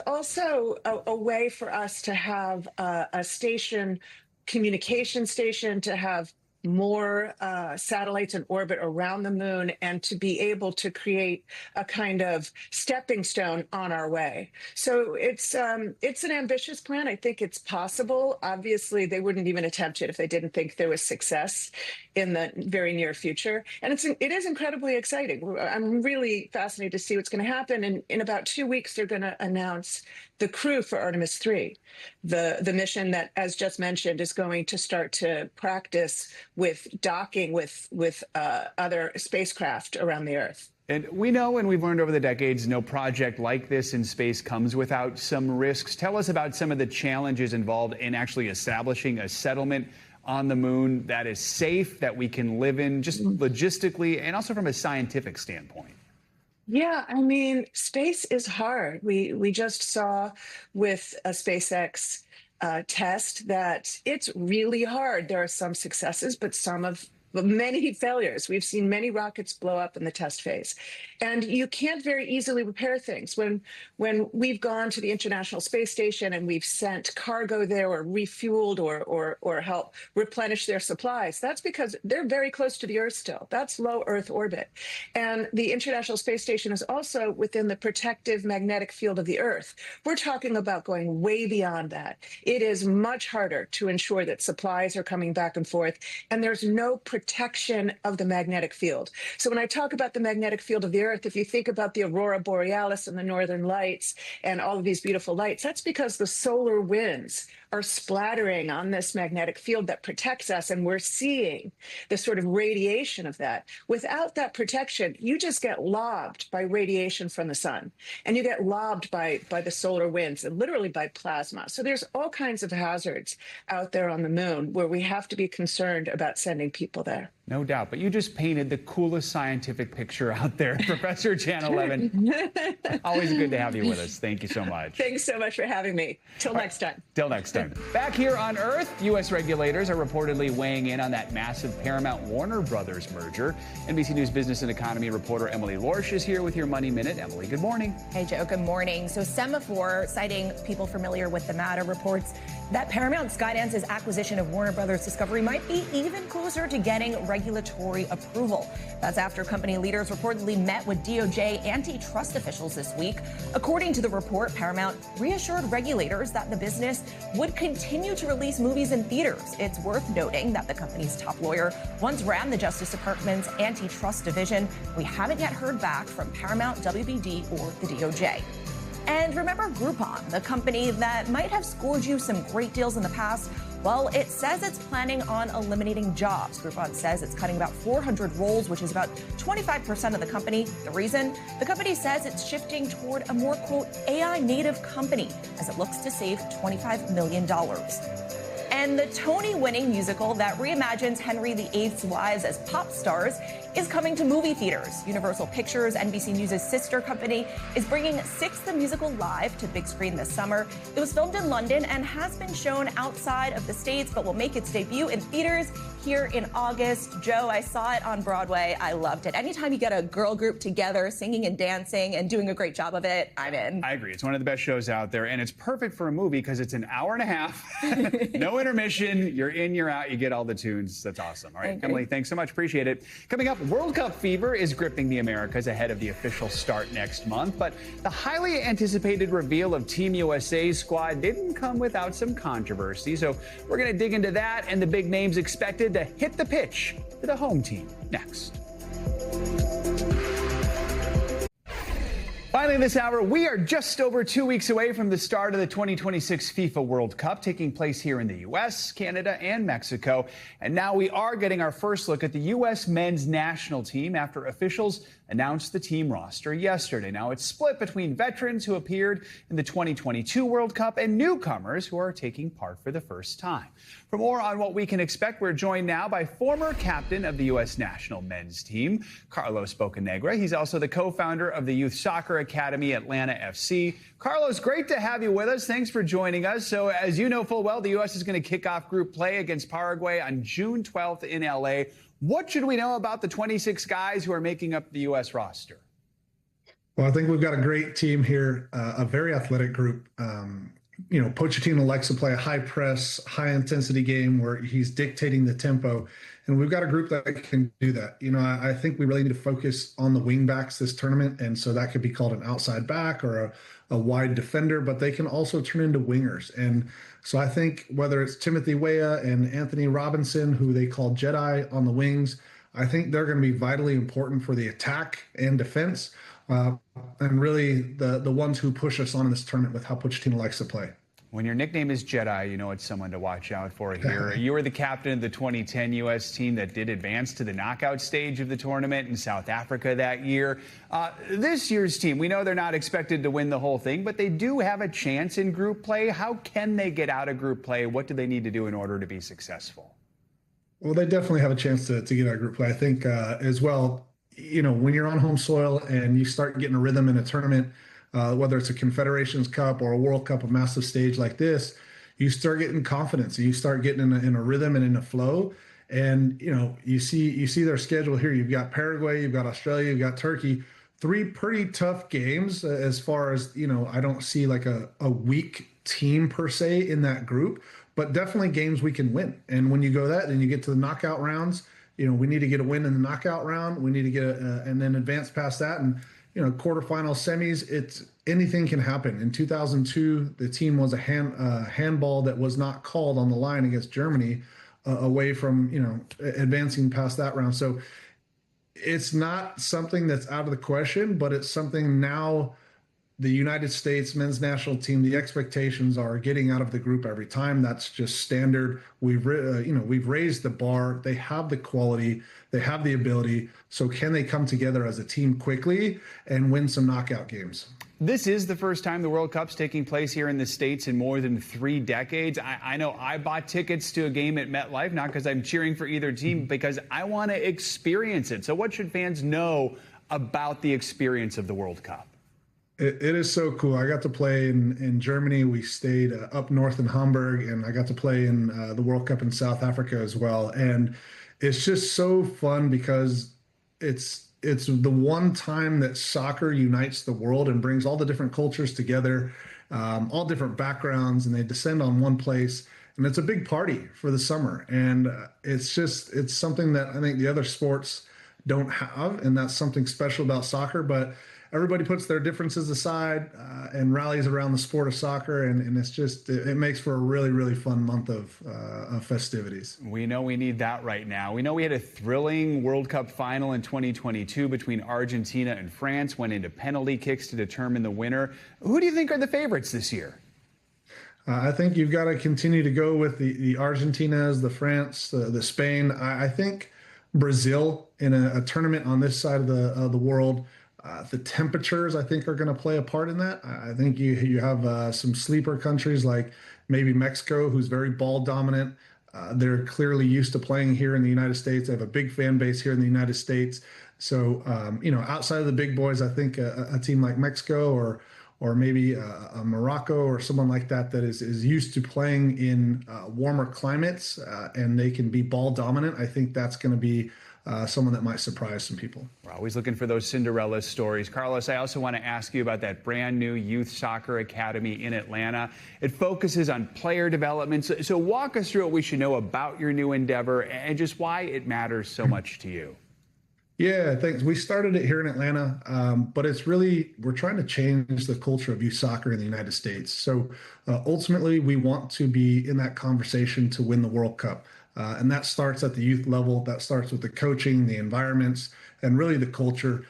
also a way for us to have a station, communication station, to have more satellites in orbit around the moon, and to be able to create a kind of stepping stone on our way. So it's an ambitious plan. I think it's possible. Obviously, they wouldn't even attempt it if they didn't think there was success in the very near future. And it is incredibly exciting. I'm really fascinated to see what's going to happen. And in about 2 weeks, they're going to announce the crew for Artemis 3, the mission that, as just mentioned, is going to start to practice with docking with other spacecraft around the Earth. And we know, and we've learned over the decades, no project like this in space comes without some risks. Tell us about some of the challenges involved in actually establishing a settlement on the moon that is safe, that we can live in, just logistically and also from a scientific standpoint. Yeah, I mean, space is hard. We just saw with a SpaceX test that it's really hard. There are some successes, but many failures. We've seen many rockets blow up in the test phase. And you can't very easily repair things. When we've gone to the International Space Station and we've sent cargo there or refueled or help replenish their supplies, that's because they're very close to the Earth still. That's low Earth orbit. And the International Space Station is also within the protective magnetic field of the Earth. We're talking about going way beyond that. It is much harder to ensure that supplies are coming back and forth, and there's no protection of the magnetic field. So when I talk about the magnetic field of the Earth, if you think about the aurora borealis and the northern lights and all of these beautiful lights, that's because the solar winds are splattering on this magnetic field that protects us, and we're seeing the sort of radiation of that. Without that protection, you just get lobbed by radiation from the sun, and you get lobbed by the solar winds and literally by plasma. So there's all kinds of hazards out there on the moon where we have to be concerned about sending people there. No doubt, but you just painted the coolest scientific picture out there, Professor Jan 11. Always good to have you with us. Thank you so much. Thanks so much for having me. Till next time. Till next time. Back here on Earth, U.S. regulators are reportedly weighing in on that massive Paramount-Warner Brothers merger. NBC News business and economy reporter Emily Lorsch is here with your Money Minute. Emily, good morning. Hey, Joe. Good morning. So Semaphore, citing people familiar with the matter, reports that Paramount Skydance's acquisition of Warner Brothers Discovery might be even closer to getting regulatory approval. That's after company leaders reportedly met with DOJ antitrust officials this week. According to the report, Paramount reassured regulators that the business would continue to release movies in theaters. It's worth noting that the company's top lawyer once ran the Justice Department's antitrust division. We haven't yet heard back from Paramount, WBD, or the DOJ. And remember Groupon, the company that might have scored you some great deals in the past? Well, it says it's planning on eliminating jobs. Groupon says it's cutting about 400 roles, which is about 25% of the company. The reason? The company says it's shifting toward a more, quote, AI native company as it looks to save $25 million. And the Tony-winning musical that reimagines Henry VIII's wives as pop stars is coming to movie theaters. Universal Pictures, NBC News' sister company, is bringing Six the Musical live to big screen this summer. It was filmed in London and has been shown outside of the States, but will make its debut in theaters here in August. Joe, I saw it on Broadway. I loved it. Anytime you get a girl group together singing and dancing and doing a great job of it, I'm in. I agree. It's one of the best shows out there, and it's perfect for a movie because it's an hour and a half. No intermission. You're in, you're out. You get all the tunes. That's awesome. All right, Emily, thanks so much. Appreciate it. Coming up, World Cup fever is gripping the Americas ahead of the official start next month, but the highly anticipated reveal of Team USA's squad didn't come without some controversy. So we're going to dig into that and the big names expected to hit the pitch for the home team next. Finally this hour, we are just over 2 weeks away from the start of the 2026 FIFA World Cup taking place here in the U.S., Canada, and Mexico. And now we are getting our first look at the U.S. men's national team after officials announced the team roster yesterday. Now it's split between veterans who appeared in the 2022 World Cup and newcomers who are taking part for the first time. For more on what we can expect, we're joined now by former captain of the U.S. national men's team, Carlos Bocanegra. He's also the co-founder of the Youth Soccer Academy Atlanta FC. Carlos, great to have you with us. Thanks for joining us. So as you know full well, the U.S. is going to kick off group play against Paraguay on June 12th in L.A. What should we know about the 26 guys who are making up the U.S. roster? Well, I think we've got a great team here, a very athletic group. Pochettino likes to play a high press, high intensity game where he's dictating the tempo. And we've got a group that can do that. I think we really need to focus on the wing backs this tournament. And so that could be called an outside back or a wide defender, but they can also turn into wingers. And so I think whether it's Timothy Weah and Anthony Robinson, who they call Jedi on the wings, I think they're going to be vitally important for the attack and defense. And really the ones who push us on in this tournament with how Pochettino likes to play. When your nickname is Jedi, you know it's someone to watch out for here. You were the captain of the 2010 U.S. team that did advance to the knockout stage of the tournament in South Africa that year. This year's team, we know they're not expected to win the whole thing, but they do have a chance in group play. How can they get out of group play? What do they need to do in order to be successful? Well, they definitely have a chance to get out of group play. I think as well, when you're on home soil and you start getting a rhythm in a tournament, whether it's a Confederations Cup or a World Cup, a massive stage like this, you start getting confidence. You start getting in a rhythm and in a flow. And, you see their schedule here. You've got Paraguay, you've got Australia, you've got Turkey. 3 pretty tough games as far as, I don't see like a weak team per se in that group, but definitely games we can win. And when you go that, then you get to the knockout rounds. We need to get a win in the knockout round. We need to get and then advance past that. And, quarterfinal, semis, anything can happen. In 2002, the team was a handball that was not called on the line against Germany, away from, advancing past that round. So it's not something that's out of the question, but it's something now the United States men's national team, the expectations are getting out of the group every time. That's just standard. We've raised the bar. They have the quality. They have the ability. So can they come together as a team quickly and win some knockout games? This is the first time the World Cup's taking place here in the States in more than 3 decades. I know I bought tickets to a game at MetLife, not because I'm cheering for either team, because I want to experience it. So what should fans know about the experience of the World Cup? It is so cool. I got to play in Germany. We stayed up north in Hamburg, and I got to play in the World Cup in South Africa as well. And it's just so fun because it's the one time that soccer unites the world and brings all the different cultures together, all different backgrounds, and they descend on one place. And it's a big party for the summer. And it's something that I think the other sports don't have, and that's something special about soccer. But everybody puts their differences aside and rallies around the sport of soccer, and it makes for a really, really fun month of festivities. We know we need that right now. We know we had a thrilling World Cup final in 2022 between Argentina and France, went into penalty kicks to determine the winner. Who do you think are the favorites this year? I think you've got to continue to go with the Argentinas, the France, the Spain. I think Brazil in a tournament on this side of the world. The temperatures, I think, are going to play a part in that. I think you have some sleeper countries like maybe Mexico, who's very ball dominant. They're clearly used to playing here in the United States. They have a big fan base here in the United States. So, outside of the big boys, I think a team like Mexico or maybe a Morocco or someone like that is used to playing in warmer climates and they can be ball dominant. I think that's going to be someone that might surprise some people. We're always looking for those Cinderella stories. Carlos, I also want to ask you about that brand new youth soccer academy in Atlanta. It focuses on player development. So walk us through what we should know about your new endeavor and just why it matters so much to you. Yeah, thanks. We started it here in Atlanta, but we're trying to change the culture of youth soccer in the United States. So ultimately, we want to be in that conversation to win the World Cup. And that starts at the youth level. That starts with the coaching, the environments, and really the culture.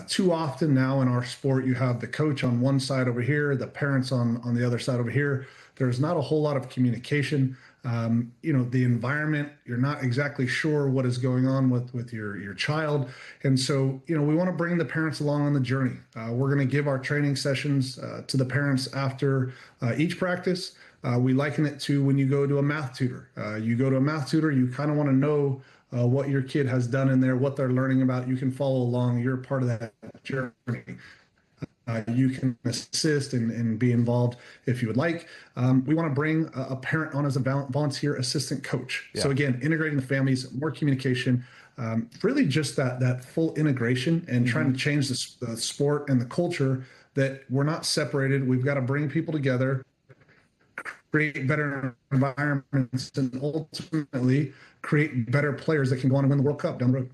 Too often now in our sport, you have the coach on one side over here, the parents on the other side over here. There's not a whole lot of communication. The environment, you're not exactly sure what is going on with your child. And so, we want to bring the parents along on the journey. We're going to give our training sessions to the parents after each practice. We liken it to when you go to a math tutor. You go to a math tutor, you kind of want to know what your kid has done in there, what they're learning about. You can follow along. You're part of that journey. You can assist and be involved if you would like. We want to bring a parent on as a volunteer assistant coach. Yeah. So again, integrating the families, more communication, really just that full integration and trying to change the sport and the culture that we're not separated. We've got to bring people together, create better environments, and ultimately create better players that can go on and win the World Cup down the road.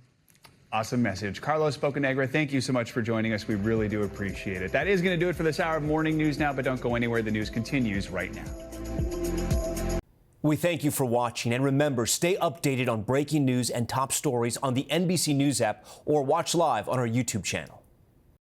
Awesome message. Carlos Bocanegra, thank you so much for joining us. We really do appreciate it. That is going to do it for this hour of Morning News Now, but don't go anywhere. The news continues right now. We thank you for watching. And remember, stay updated on breaking news and top stories on the NBC News app or watch live on our YouTube channel.